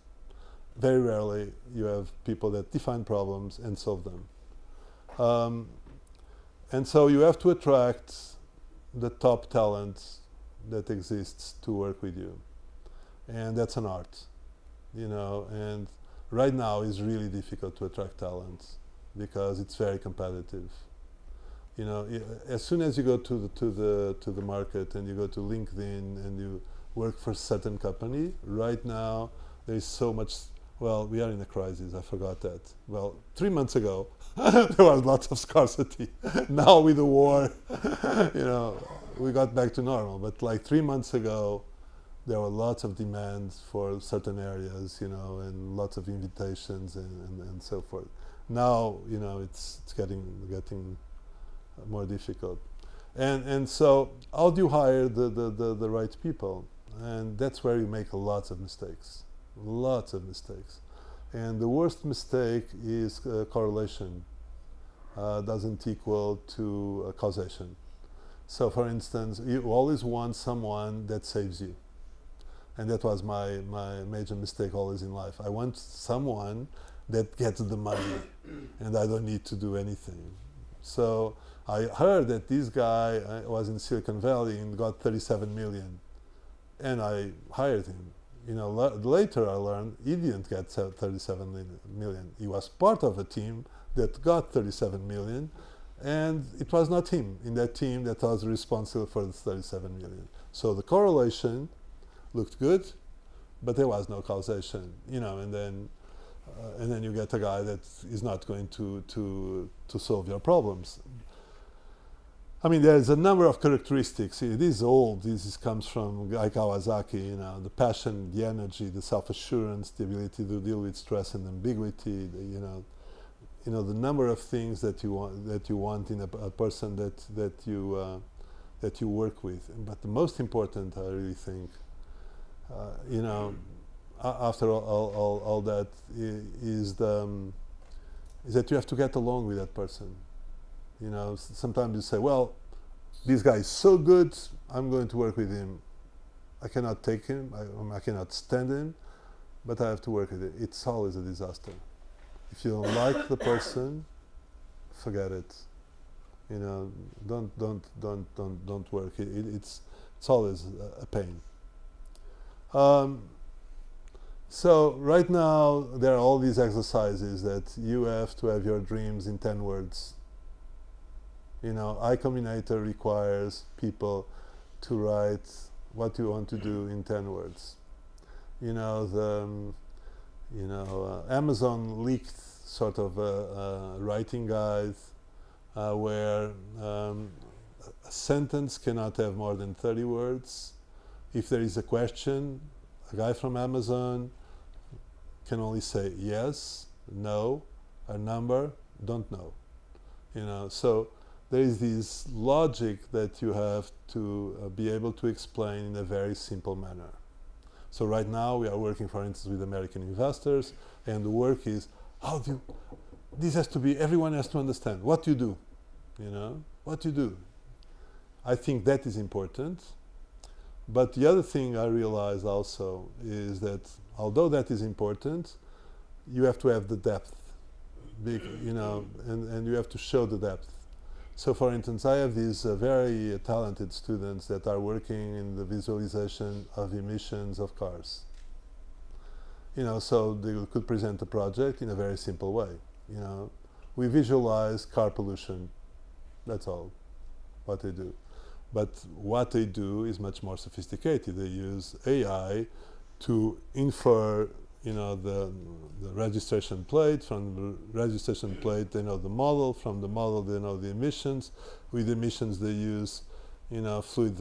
Very rarely you have people that define problems and solve them. And so you have to attract the top talent that exists to work with you. And that's an art, you know, and right now it's really difficult to attract talent because it's very competitive. You know, as soon as you go to the market and you go to LinkedIn and you work for a certain company, right now there is so much. Well, we are in a crisis. I forgot that. Well, 3 months ago there was lots of scarcity. Now with the war, you know, we got back to normal. But like 3 months ago, there were lots of demands for certain areas, you know, and lots of invitations and so forth. Now, you know, it's getting more difficult, and so how do you hire the right people? And that's where you make lots of mistakes, and the worst mistake is correlation doesn't equal to causation. So for instance, you always want someone that saves you, and that was my major mistake always in life. I want someone that gets the money and I don't need to do anything. So I heard that this guy was in Silicon Valley and got 37 million, and I hired him. You know, later I learned he didn't get 37 million. He was part of a team that got 37 million, and it was not him in that team that was responsible for the 37 million. So the correlation looked good, but there was no causation. You know, and then you get a guy that is not going to solve your problems. I mean, there's a number of characteristics. It is old. This comes from Guy Kawasaki. You know, the passion, the energy, the self-assurance, the ability to deal with stress and ambiguity. You know, the number of things that you want in a person that you work with. But the most important, I really think, you know, after all that, is that you have to get along with that person. You know, sometimes you say, well, this guy is so good, I'm going to work with him. I cannot take him, I cannot stand him, but I have to work with it. It's always a disaster. If you don't like the person, forget it. You know, don't work. It's always a pain. So right now there are all these exercises that you have to have your dreams in 10 words. You know, I Combinator requires people to write what you want to do in 10 words. You know, Amazon leaked sort of a writing guide where a sentence cannot have more than 30 words. If there is a question, a guy from Amazon can only say yes, no, a number, don't know. You know, so there is this logic that you have to be able to explain in a very simple manner. So right now we are working, for instance, with American investors, and the work is, this has to be, everyone has to understand what you do, you know, what you do. I think that is important. But the other thing I realized also is that although that is important, you have to have the depth, you know, and you have to show the depth. So for instance, I have these very talented students that are working in the visualization of emissions of cars. So they could present a project in a very simple way. We visualize car pollution. That's all what they do. But what they do is much more sophisticated. They use AI to infer, the registration plate. From the registration plate, they know the model. From the model, they know the emissions. With emissions, they use, fluid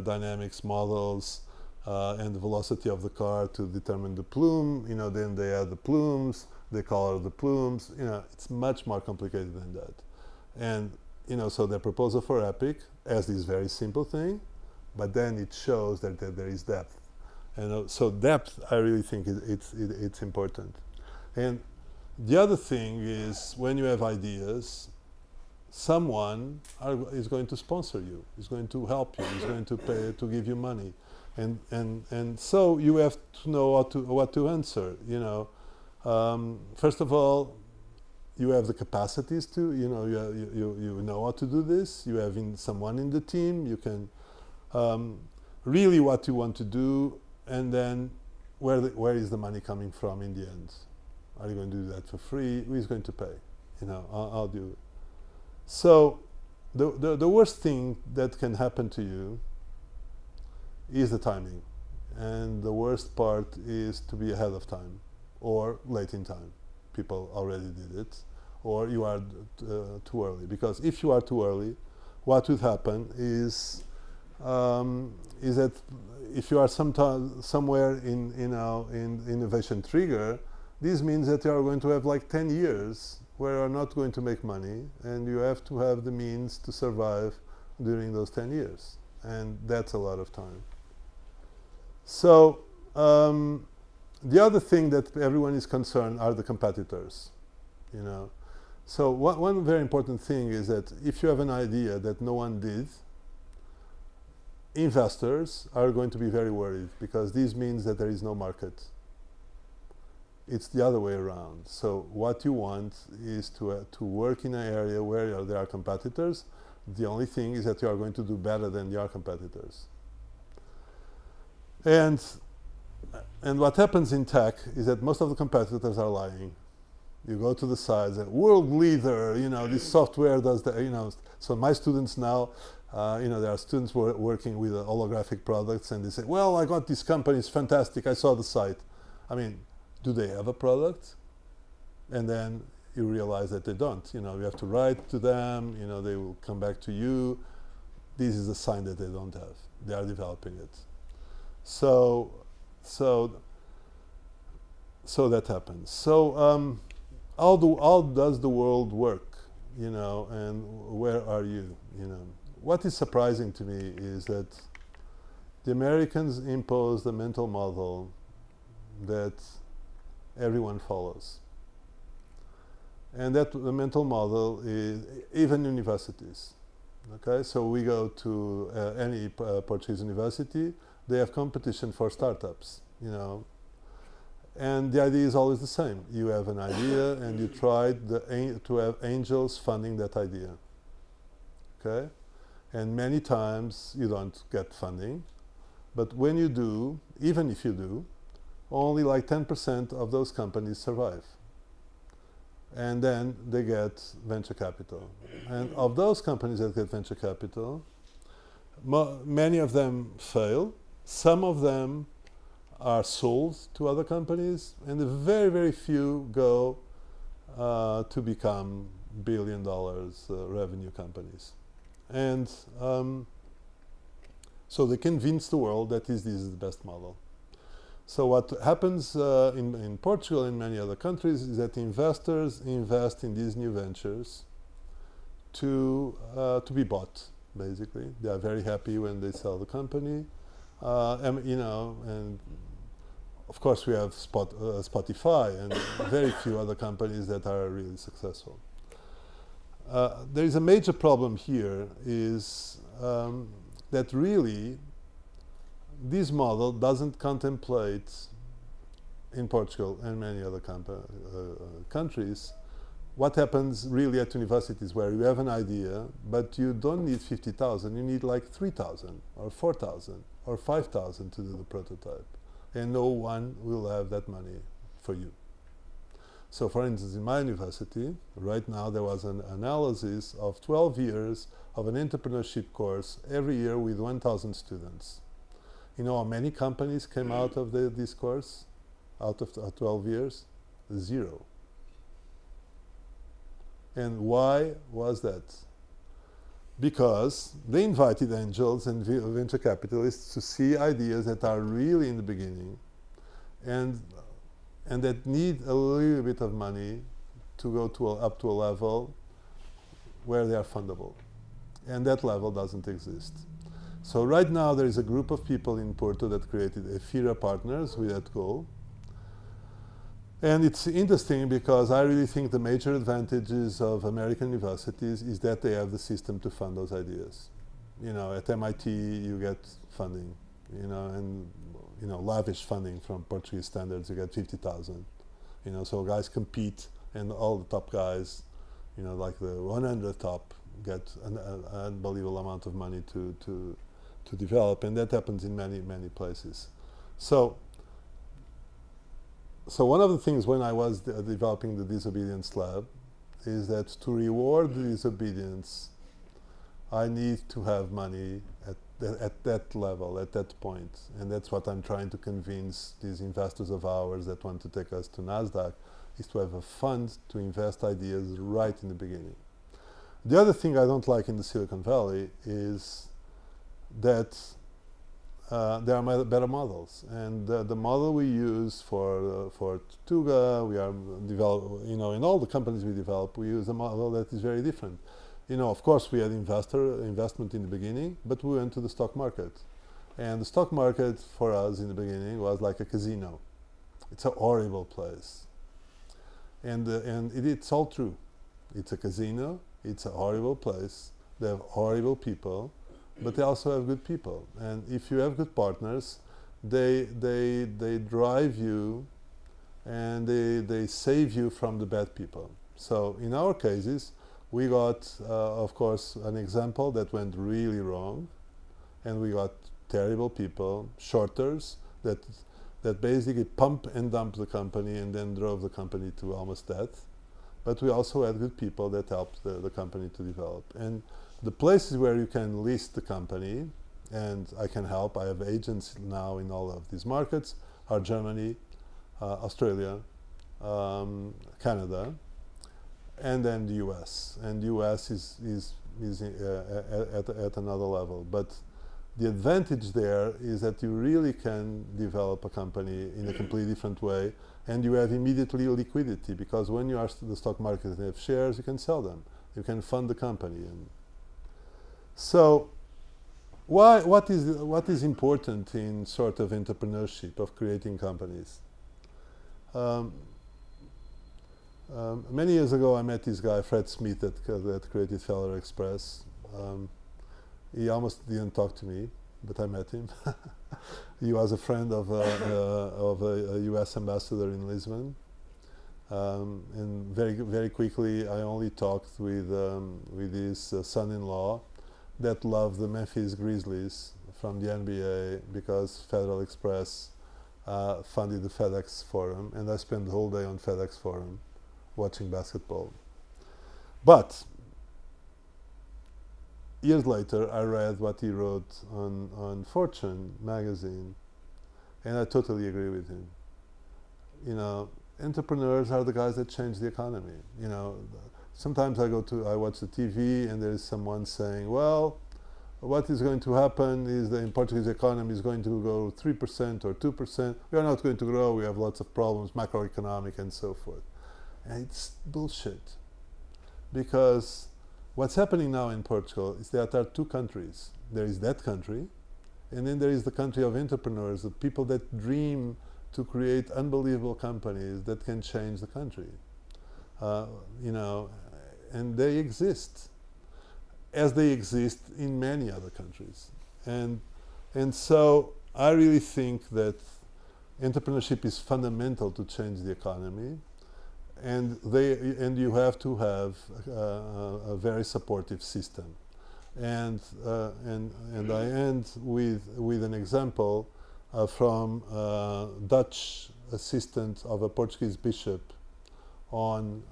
dynamics models and the velocity of the car to determine the plume. Then they add the plumes. They color the plumes. It's much more complicated than that. And so their proposal for EPIC has this very simple thing, but then it shows that there is depth. And so depth, I really think it's important. And the other thing is, when you have ideas, someone is going to sponsor you, is going to help you, is going to pay to give you money, and so you have to know what to answer. First of all, you have the capacities to, you know how to do this. You have someone in the team. You can really what you want to do, and then where is the money coming from in the end? Are you going to do that for free? Who is going to pay? I'll do it. So the worst thing that can happen to you is the timing, and the worst part is to be ahead of time or late in time. People already did it, or you are too early. Because if you are too early, what would happen is that if you are somewhere in innovation trigger, this means that you are going to have like 10 years where you are not going to make money, and you have to have the means to survive during those 10 years, and that's a lot of time. So the other thing that everyone is concerned are the competitors, So one very important thing is that if you have an idea that no one did, investors are going to be very worried, because this means that there is no market. It's the other way around. So what you want is to work in an area where there are competitors. The only thing is that you are going to do better than your competitors. And what happens in tech is that most of the competitors are lying. You go to the sites, world leader, this software does the, So my students now, there are students working with holographic products, and they say, well, I got this company, it's fantastic, I saw the site. I mean, do they have a product? And then you realize that they don't. You have to write to them, they will come back to you. This is a sign that they don't have. They are developing it. So that happens. So how does the world work, and where are you, What is surprising to me is that the Americans imposed a mental model that everyone follows. And that the mental model is even universities. Okay, so we go to any Portuguese university, they have competition for startups, And the idea is always the same. You have an idea, and you try to have angels funding that idea. Okay? And many times you don't get funding. But when you do, even if you do, only like 10% of those companies survive. And then they get venture capital. And of those companies that get venture capital, many of them fail. Some of them are sold to other companies, and very, very few go to become billion-dollar revenue companies. And so they convince the world that this is the best model. So what happens in Portugal and many other countries is that investors invest in these new ventures to be bought, basically. They are very happy when they sell the company. And of course we have Spotify and very few other companies that are really successful. There is a major problem here is that really this model doesn't contemplate in Portugal and many other countries what happens really at universities where you have an idea, but you don't need 50,000, you need like 3,000 or 4,000 or 5,000 to do the prototype. And no one will have that money for you. So for instance, in my university, right now there was an analysis of 12 years of an entrepreneurship course every year with 1,000 students. You know how many companies came out of this course, out of 12 years? 0. And why was that? Because they invited angels and venture capitalists to see ideas that are really in the beginning and that need a little bit of money to go up to a level where they are fundable. And that level doesn't exist. So right now there is a group of people in Porto that created Ephira Partners with that goal. And it's interesting because I really think the major advantages of American universities is that they have the system to fund those ideas. You know, at MIT you get funding, you know, and you know, lavish funding from Portuguese standards, you get 50,000. You know, so guys compete and all the top guys, you know, like the 100 top get an unbelievable amount of money to develop, and that happens in many places. So one of the things when I was developing the disobedience lab is that to reward the disobedience, I need to have money at that level, at that point. And that's what I'm trying to convince these investors of ours that want to take us to NASDAQ, is to have a fund to invest ideas right in the beginning. The other thing I don't like in the Silicon Valley is that there are better models, and the model we use for Tuga, we are you know, in all the companies we develop, we use a model that is very different. You know, of course, we had investment in the beginning, but we went to the stock market, and the stock market for us in the beginning was like a casino. It's a horrible place, and it's all true. It's a casino. It's a horrible place. They have horrible people. But they also have good people, and if you have good partners, they drive you, and they save you from the bad people. So in our cases, we got, of course, an example that went really wrong, and we got terrible people, shorters that basically pump and dump the company and then drove the company to almost death. But we also had good people that helped the company to develop. And the places where you can list the company, and I can help, I have agents now in all of these markets, are Germany, Australia, Canada, and then the US. And the US is at another level. But the advantage there is that you really can develop a company in a completely different way, and you have immediately liquidity, because when you are the stock market and have shares, you can sell them. You can fund the company. And so what is important in sort of entrepreneurship, of creating companies? Many years ago I met this guy, Fred Smith, that created Feller Express. He almost didn't talk to me, but I met him. He was a friend of a US ambassador in Lisbon. And very quickly I only talked with his son-in-law that loved the Memphis Grizzlies from the NBA, because Federal Express funded the FedEx Forum, and I spent the whole day on FedEx Forum watching basketball. But years later I read what he wrote on Fortune magazine, and I totally agree with him. You know, entrepreneurs are the guys that change the economy. You know, sometimes I watch the TV and there is someone saying, well, what is going to happen is the Portuguese economy is going to go 3% or 2%. We are not going to grow, we have lots of problems, macroeconomic and so forth. And it's bullshit. Because what's happening now in Portugal is that there are two countries. There is that country, and then there is the country of entrepreneurs, the people that dream to create unbelievable companies that can change the country. You know, and they exist, as they exist in many other countries. And so I really think that entrepreneurship is fundamental to change the economy. and you have to have a very supportive system. And I end with an example from Dutch assistant of a Portuguese bishop in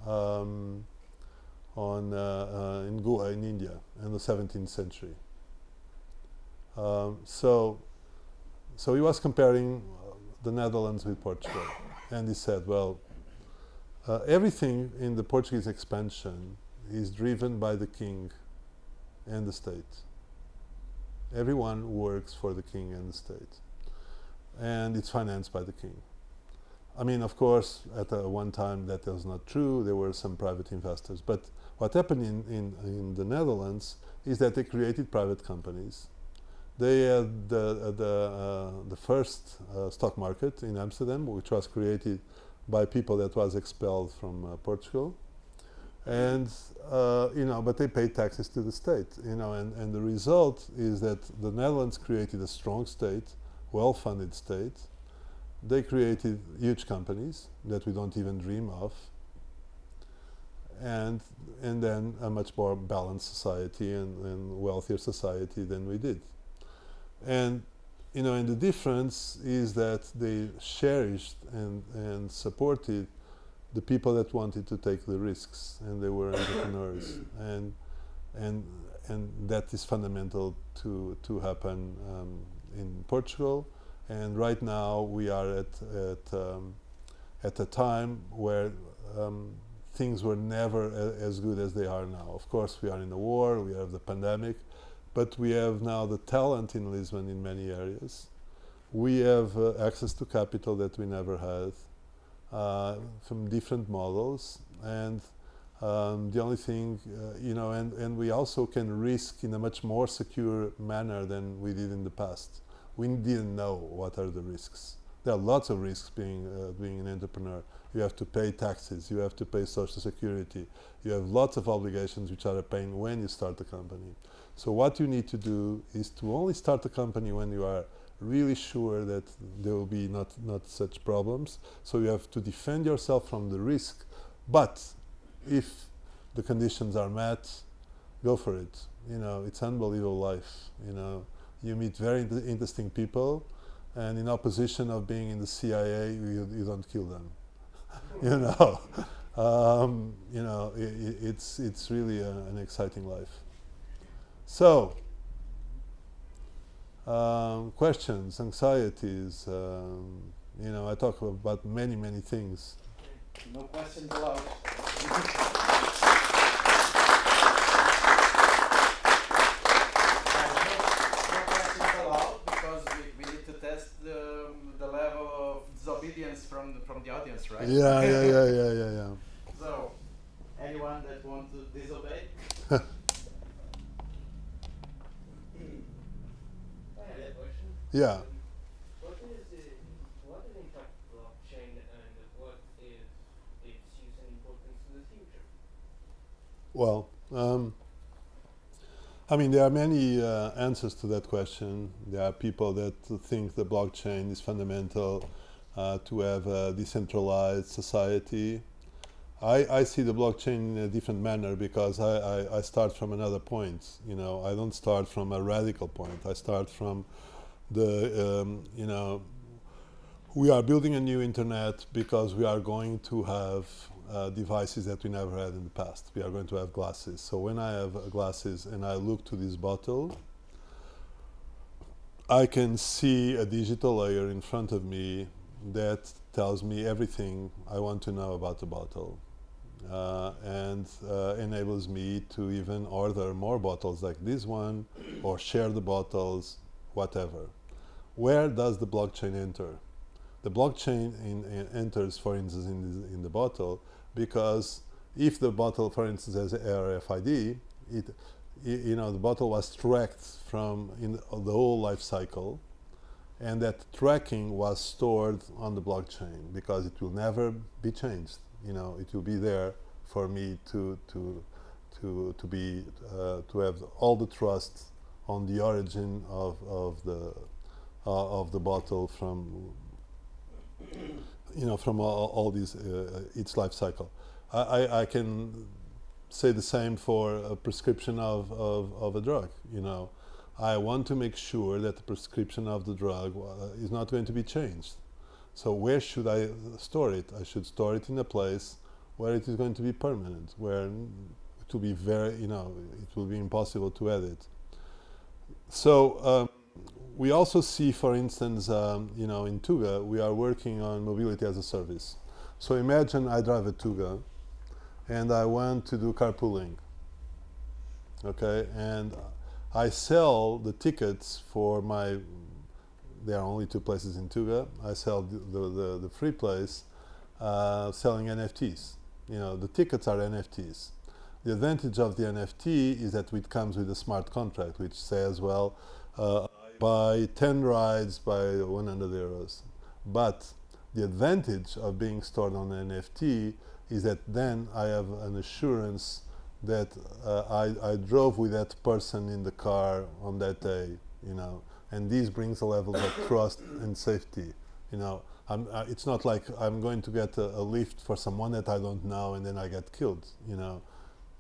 Goa in India in the 17th century. So he was comparing the Netherlands with Portugal, and he said, well, everything in the Portuguese expansion is driven by the king and the state. Everyone works for the king and the state, and it's financed by the king. I mean, of course, at one time that was not true. There were some private investors, but what happened in the Netherlands is that they created private companies. They had the first stock market in Amsterdam, which was created by people that was expelled from Portugal, and but they paid taxes to the state, and the result is that the Netherlands created a strong state, well-funded state. They created huge companies that we don't even dream of, and then a much more balanced society and wealthier society than we did. And and the difference is that they cherished and supported the people that wanted to take the risks, and they were entrepreneurs, and that is fundamental to happen in Portugal. And right now we are at a time where things were never as good as they are now. Of course, we are in a war, we have the pandemic, but we have now the talent in Lisbon in many areas. We have access to capital that we never had from different models, and the only thing, and we also can risk in a much more secure manner than we did in the past. We didn't know what are the risks. There are lots of risks being an entrepreneur. You have to pay taxes, you have to pay social security, you have lots of obligations which are a pain when you start a company. So what you need to do is to only start a company when you are really sure that there will be not such problems. So you have to defend yourself from the risk, but if the conditions are met, go for it. It's unbelievable life. You meet very interesting people, and in opposition of being in the CIA, you don't kill them. It's really an exciting life. So, questions, anxieties. I talk about many things. No questions allowed. The level of disobedience from the audience, right? Yeah. So, anyone that wants to disobey? I had a question. Yeah. What is in fact blockchain, and what is its use and importance in the future? Well, there are many answers to that question. There are people that think the blockchain is fundamental to have a decentralized society. I see the blockchain in a different manner because I start from another point. I don't start from a radical point. I start from we are building a new internet because we are going to have devices that we never had in the past. We are going to have glasses. So when I have glasses and I look to this bottle, I can see a digital layer in front of me that tells me everything I want to know about the bottle, and enables me to even order more bottles like this one, or share the bottles, whatever. Where does the blockchain enter? The blockchain enters, for instance, in the bottle, because if the bottle, for instance, has RFID, the bottle was tracked from the whole life cycle, and that tracking was stored on the blockchain because it will never be changed. It will be there for me to have all the trust on the origin of the bottle from from all these its life cycle. I can say the same for a prescription of a drug. I want to make sure that the prescription of the drug is not going to be changed. So where should I store it? I should store it in a place where it is going to be permanent, where it will be it will be impossible to edit. So we also see, for instance, in Tuga, we are working on mobility as a service. So imagine I drive a Tuga and I want to do carpooling, okay? And I sell the tickets for there are only 2 places in Tuga. I sell the free place selling NFTs. The tickets are NFTs. The advantage of the NFT is that it comes with a smart contract, which says, well, buy 10 rides by 100 euros. But the advantage of being stored on an NFT is that then I have an assurance that I drove with that person in the car on that day, and this brings a level of trust and safety. It's not like I'm going to get a lift for someone that I don't know and then I get killed.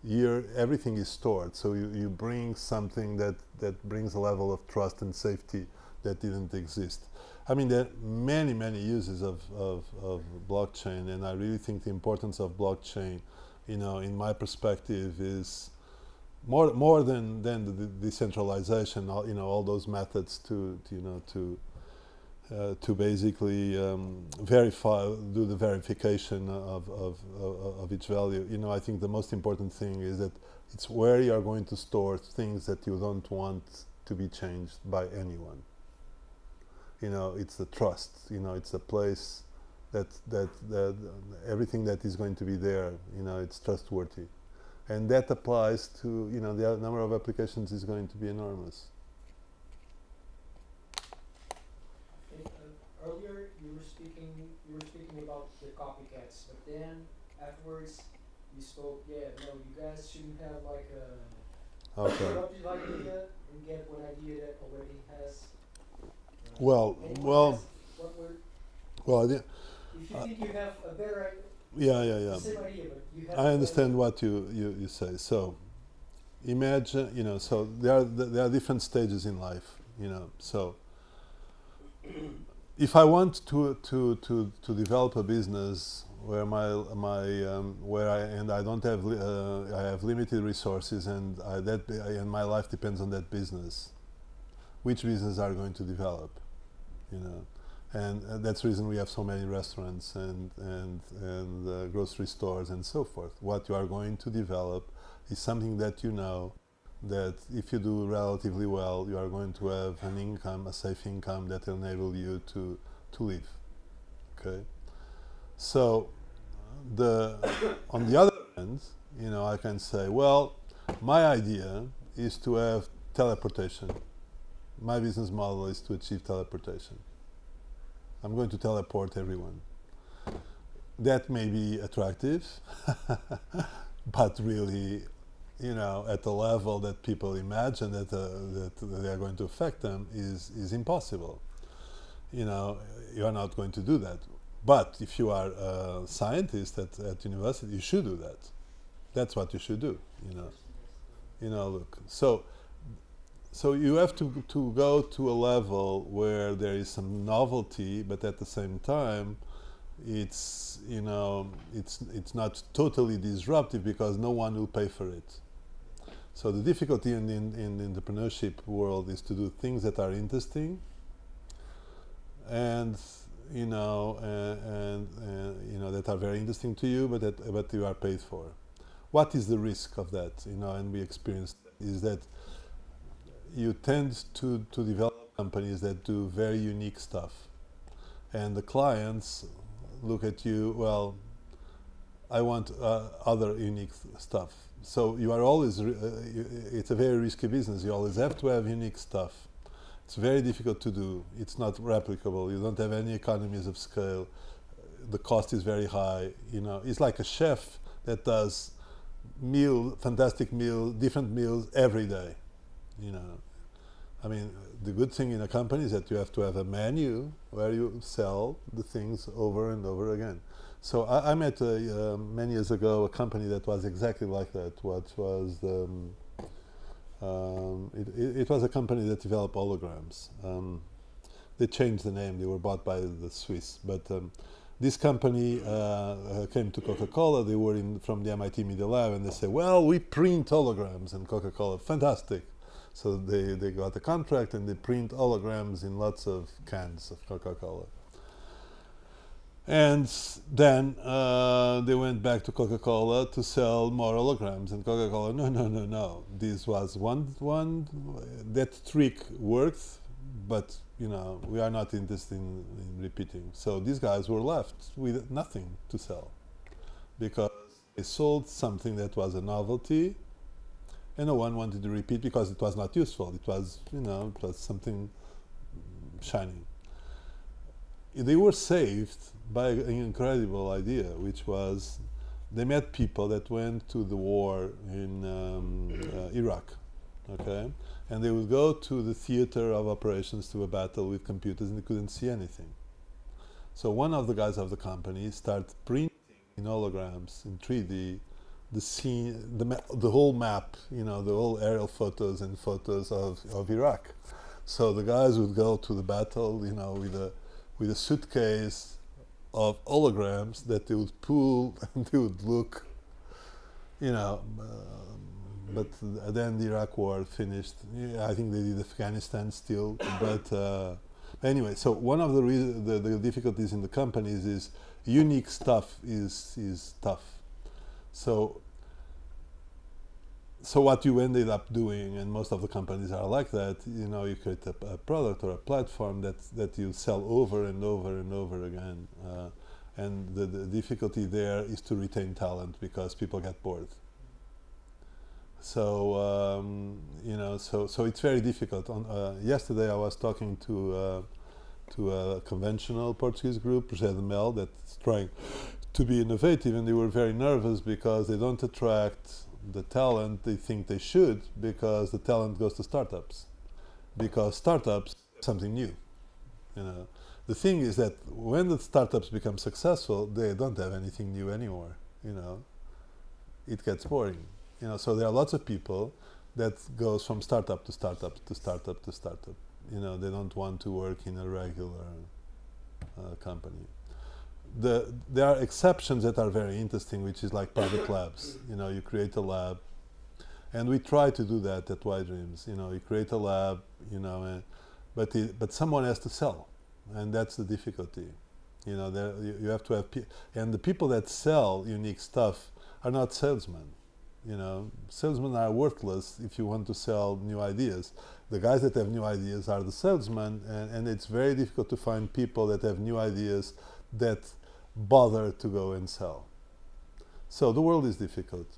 Here everything is stored, so you bring something that brings a level of trust and safety that didn't exist. I mean, there are many uses of blockchain, and I really think the importance of blockchain, in my perspective, is more than the decentralization. All those methods to basically do the verification of its value. I think the most important thing is that it's where you are going to store things that you don't want to be changed by anyone. It's the trust. It's a place that everything that is going to be there, it's trustworthy, and that applies to the number of applications is going to be enormous. Earlier, you were speaking about the copycats, but then afterwards you spoke. You guys shouldn't have like a disruptive idea and get one idea that already has. If you think you have a better idea, same idea, but you have. I understand what you say. So imagine, so there are different stages in life, So if I want to develop a business where I don't have I have limited resources and my life depends on that business, which business are going to develop, and that's the reason we have so many restaurants and grocery stores and so forth. What you are going to develop is something that that if you do relatively well, you are going to have an income, a safe income that will enable you to live. Okay. So on the other hand, I can say, well, my idea is to have teleportation. My business model is to achieve teleportation. I'm going to teleport everyone. That may be attractive, but really, at the level that people imagine that they are going to affect them is impossible. You are not going to do that. But if you are a scientist at university, you should do that. That's what you should do. Look. So you have to go to a level where there is some novelty, but at the same time, it's not totally disruptive because no one will pay for it. So the difficulty in the entrepreneurship world is to do things that are interesting, and that are very interesting to you, but you are paid for. What is the risk of that? And we experienced is that you tend to develop companies that do very unique stuff, and the clients look at you. Well, I want other unique stuff. So you are always. It's a very risky business. You always have to have unique stuff. It's very difficult to do. It's not replicable. You don't have any economies of scale. The cost is very high. It's like a chef that does fantastic meal, different meals every day. I mean, the good thing in a company is that you have to have a menu where you sell the things over and over again. So I met many years ago a company that was exactly like that. What was it was a company that developed holograms. They changed the name. They were bought by the Swiss, but this company came to Coca-Cola. They were from the MIT Media Lab, and they said, "Well, we print holograms." And Coca-Cola, fantastic. So they got a contract, and they print holograms in lots of cans of Coca-Cola. And then they went back to Coca-Cola to sell more holograms, and Coca-Cola, no. This was one that trick worked, but we are not interested in repeating. So these guys were left with nothing to sell because they sold something that was a novelty, and no one wanted to repeat because it was not useful. It was it was something shiny. They were saved by an incredible idea, which was they met people that went to the war in Iraq, okay? And they would go to the theater of operations to a battle with computers, and they couldn't see anything. So one of the guys of the company started printing in holograms in 3D the scene, the whole map, the whole aerial photos and photos of Iraq. So the guys would go to the battle, with a suitcase of holograms that they would pull and they would look, but then the Iraq war finished. Yeah, I think they did Afghanistan still, but anyway. So one of the difficulties in the companies is unique stuff is tough. So what you ended up doing, and most of the companies are like that, you create a product or a platform that you sell over and over and over again. And the difficulty there is to retain talent because people get bored. So, so it's very difficult. Yesterday I was talking to a conventional Portuguese group, Projeto Mel, that's trying to be innovative, and they were very nervous because they don't attract the talent they think they should, because the talent goes to startups, because startups are something new. The thing is that when the startups become successful, they don't have anything new anymore. It gets boring. So there are lots of people that goes from startup to startup to startup to startup. They don't want to work in a regular company. There are exceptions that are very interesting, which is like private labs. You create a lab, and we try to do that at Y Dreams. You create a lab, but someone has to sell, and that's the difficulty. You have to have, and the people that sell unique stuff are not salesmen. Salesmen are worthless if you want to sell new ideas. The guys that have new ideas are the salesmen, and it's very difficult to find people that have new ideas that bother to go and sell. So the world is difficult.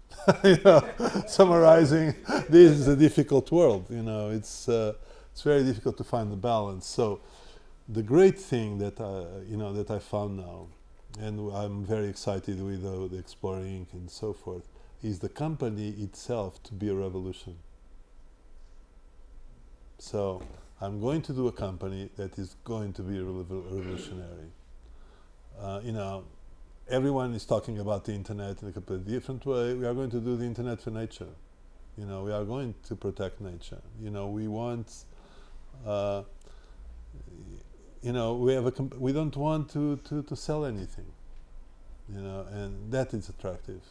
Summarizing, this is a difficult world. It's very difficult to find the balance. So the great thing that I found now, and I'm very excited with the Exploring Inc. and so forth, is the company itself to be a revolution. So I'm going to do a company that is going to be revolutionary. Everyone is talking about the internet in a completely different way. We are going to do the internet for nature. We are going to protect nature. We want, we don't want to sell anything. And that is attractive.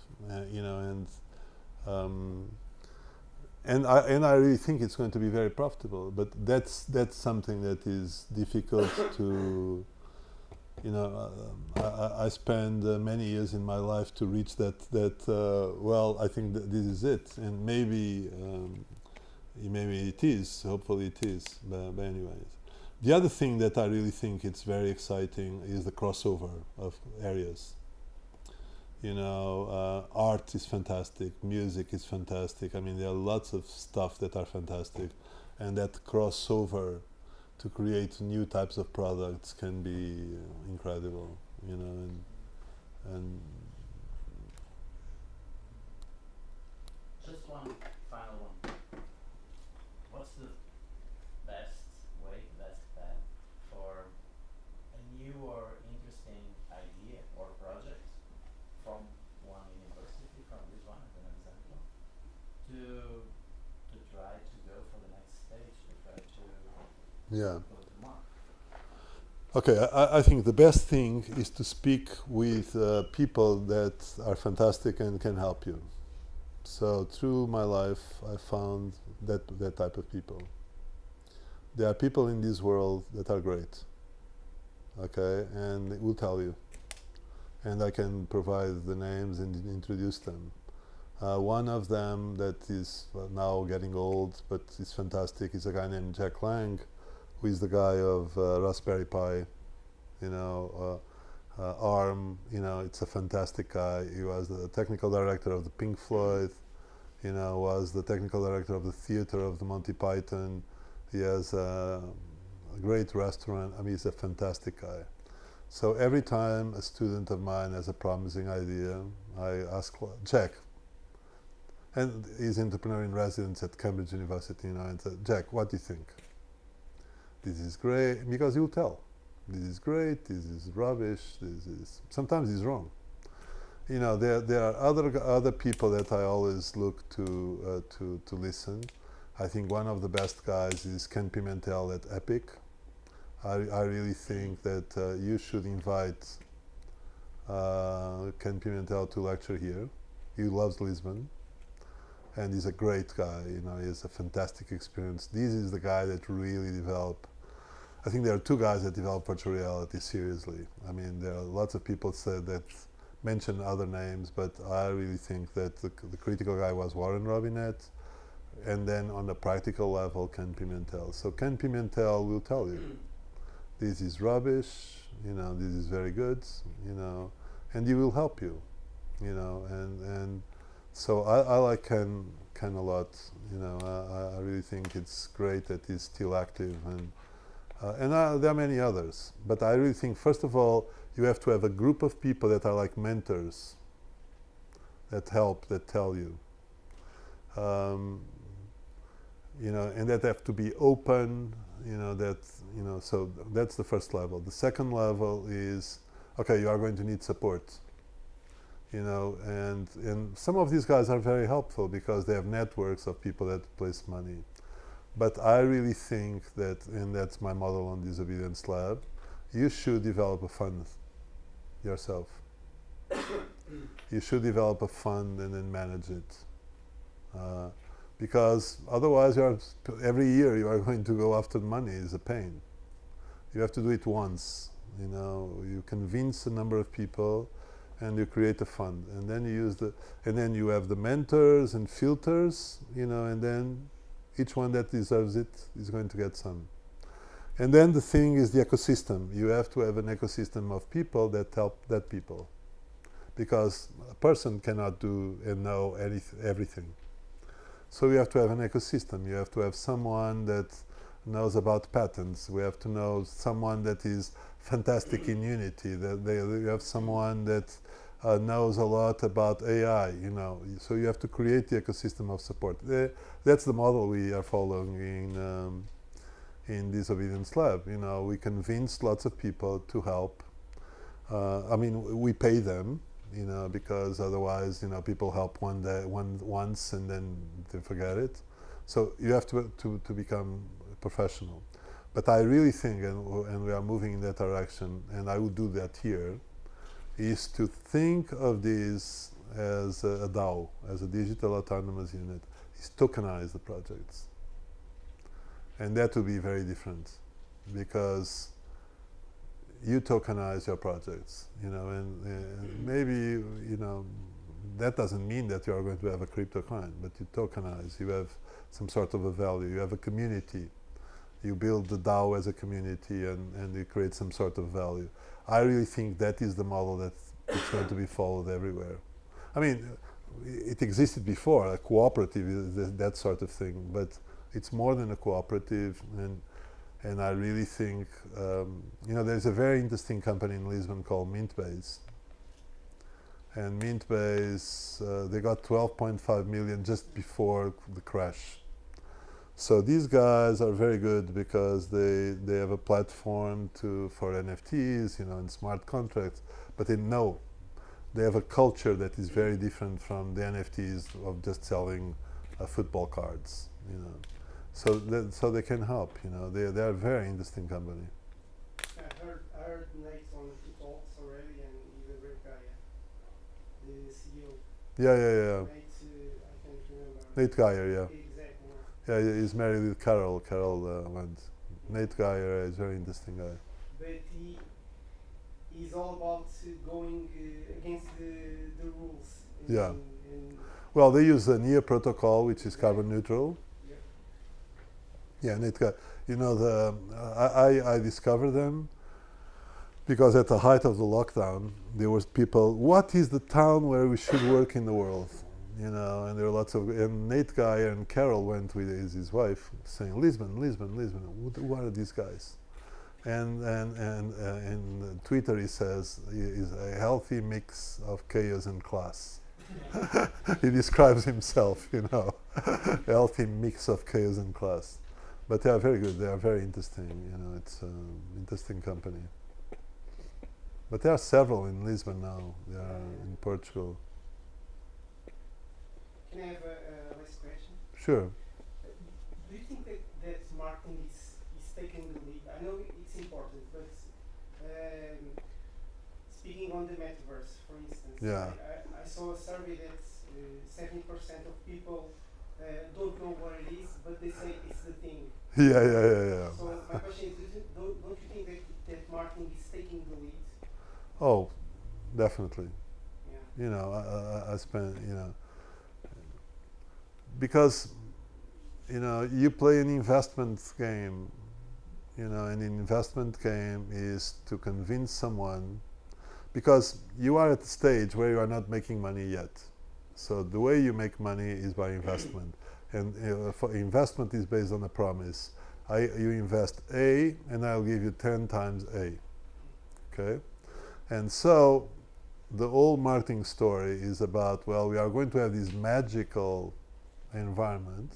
And I really think it's going to be very profitable. But that's something that is difficult to. I spent many years in my life to reach that. Well, I think that this is it, and maybe it is. Hopefully, it is. But anyways, the other thing that I really think it's very exciting is the crossover of areas. Art is fantastic, music is fantastic. I mean, there are lots of stuff that are fantastic, and that crossover to create new types of products can be incredible, and just one final one. What's the Okay, I think the best thing is to speak with people that are fantastic and can help you. So through my life, I found that type of people. There are people in this world that are great, okay, and will tell you. And I can provide the names and introduce them. One of them that is now getting old, but is fantastic, is a guy named Jack Lang, who is the guy of Raspberry Pi, you know, ARM, you know, it's a fantastic guy. He was the technical director of the Pink Floyd, you know, was the technical director of the theater of the Monty Python. He has a great restaurant. I mean, he's a fantastic guy. So every time a student of mine has a promising idea, I ask Jack, and he's entrepreneur in residence at Cambridge University, you know, and said, Jack, what do you think? This is great, because he'll tell. This is great, this is rubbish, this is, sometimes he's wrong. You know, there are other people that I always look to listen. I think one of the best guys is Ken Pimentel at Epic. I really think that you should invite Ken Pimentel to lecture here. He loves Lisbon, and he's a great guy. You know, he has a fantastic experience. This is the guy that really developed. I think there are two guys that develop virtual reality seriously. I mean, there are lots of people that mention other names, but I really think that the critical guy was Warren Robinett, and then on the practical level, Ken Pimentel. So Ken Pimentel will tell you, this is rubbish, you know, this is very good, you know, and he will help you, you know, and so I like Ken a lot, you know. I really think it's great that he's still active, and there are many others. But I really think, first of all, you have to have a group of people that are like mentors, that help, that tell you. You know, and that have to be open, you know, so that's the first level. The second level is, okay, you are going to need support, you know, and some of these guys are very helpful because they have networks of people that place money. But I really think that, and that's my model on Disobedience Lab, you should develop a fund yourself. You should develop a fund and then manage it. Because otherwise, every year you are going to go after money. Is a pain. You have to do it once. You know, you convince a number of people, and you create a fund, and then you use and then you have the mentors and filters. You know, and then each one that deserves it is going to get some. And then the thing is the ecosystem. You have to have an ecosystem of people that help that people, because a person cannot do and know everything. So you have to have an ecosystem. You have to have someone that knows about patents. We have to know someone that is fantastic in Unity. You have someone that knows a lot about AI. You know, so you have to create the ecosystem of support. That's the model we are following in Disobedience Lab. You know, we convince lots of people to help. I mean, we pay them. You know, because otherwise, you know, people help once and then they forget it. So you have to become professional. But I really think, and we are moving in that direction, and I would do that here, is to think of this as a DAO, as a digital autonomous unit, is tokenize the projects. And that will be very different, because you tokenize your projects, you know, and maybe, you know, that doesn't mean that you are going to have a crypto coin, but you tokenize, you have some sort of a value, you have a community, you build the DAO as a community, and you create some sort of value. I really think that is the model that is going to be followed everywhere. I mean, it existed before, a cooperative is that sort of thing, but it's more than a cooperative, and I really think, you know, there's a very interesting company in Lisbon called Mintbase. And Mintbase, they got 12.5 million just before the crash. So these guys are very good because they have a platform for NFTs, you know, and smart contracts, but they have a culture that is very different from the NFTs of just selling football cards, you know. So they can help, you know. They are a very interesting company. I heard Nate on two talks already, and he's a great guy. Yeah. The CEO. Yeah. Nate, I can't remember. Nate Geyer, yeah. Exactly. Yeah, he's married with Carol. Carol went. Nate Geyer is a very interesting guy. But he's all about going against the rules. Yeah. And Well, they use the NIA protocol, which is carbon neutral. yeah. Yeah, Nate Geyer. You know, I discovered them because at the height of the lockdown, there was people, what is the town where we should work in the world? You know, and there were lots of, and Nate Geyer and Carol went with his wife saying, Lisbon. Who are these guys? And in Twitter he says, is a healthy mix of chaos and class. He describes himself, you know, a healthy mix of chaos and class. But they are very good, they are very interesting, you know, it's an interesting company. But there are several in Lisbon now, they are in Portugal. Can I have a last question? Sure. Do you think that marketing is taking the lead? I know it's important, but speaking on the metaverse, for instance, Yeah. I saw a survey that 70% of people don't know what it is, but they say it's the thing. Yeah. So my question is, don't you think that marketing is taking the lead? Oh, definitely. Yeah. You know, I spent, you know, because, you know, you play an investment game, you know, and an investment game is to convince someone, because you are at the stage where you are not making money yet. So the way you make money is by investment. And for investment is based on a promise. You invest A and I'll give you 10 times A. Okay? And so the whole marketing story is about, well, we are going to have this magical environment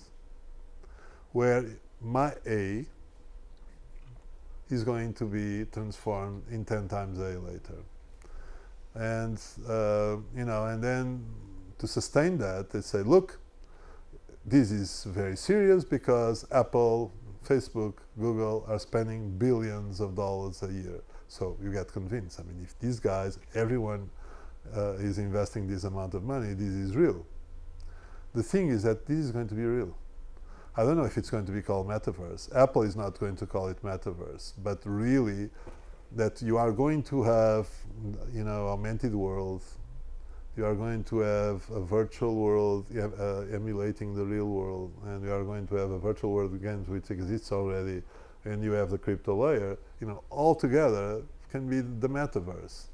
where my A is going to be transformed in 10 times A later. And, you know, and then to sustain that, they say, look, this is very serious because Apple, Facebook, Google are spending billions of dollars a year. So you get convinced. I mean, if these guys, everyone is investing this amount of money, this is real. The thing is that this is going to be real. I don't know if it's going to be called metaverse. Apple is not going to call it metaverse, but really that you are going to have, you know, augmented world. You are going to have a virtual world emulating the real world, and you are going to have a virtual world again which exists already, and you have the crypto layer. You know, all together can be the metaverse.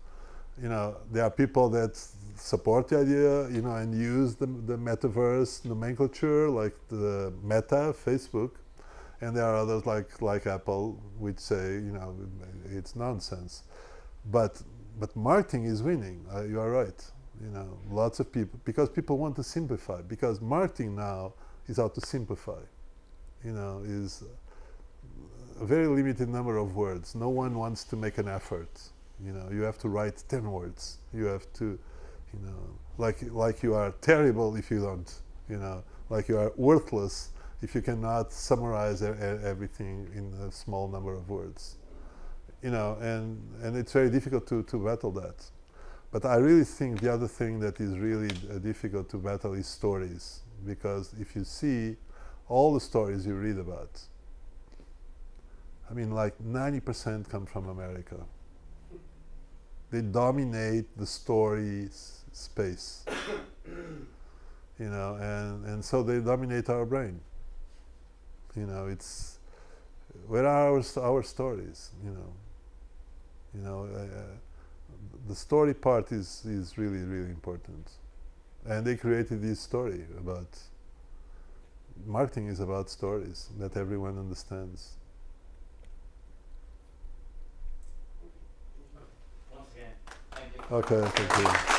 You know, there are people that support the idea, you know, and use the metaverse nomenclature, like the Meta, Facebook, and there are others like Apple, which say, you know, it's nonsense. But marketing is winning. You are right. You know, lots of people, because people want to simplify. Because marketing now is how to simplify. You know, is a very limited number of words. No one wants to make an effort. You know, you have to write 10 words. You have to, you know, like you are terrible if you don't. You know, like you are worthless if you cannot summarize everything in a small number of words. You know, and it's very difficult to battle that. But I really think the other thing that is really difficult to battle is stories. Because if you see all the stories you read about, I mean, like 90% come from America. They dominate the story space. You know, and so they dominate our brain. You know, it's, where are our stories, you know? You know, the story part is really, really important. And they created this story about, marketing is about stories that everyone understands. Once again, thank you. Okay, thank you.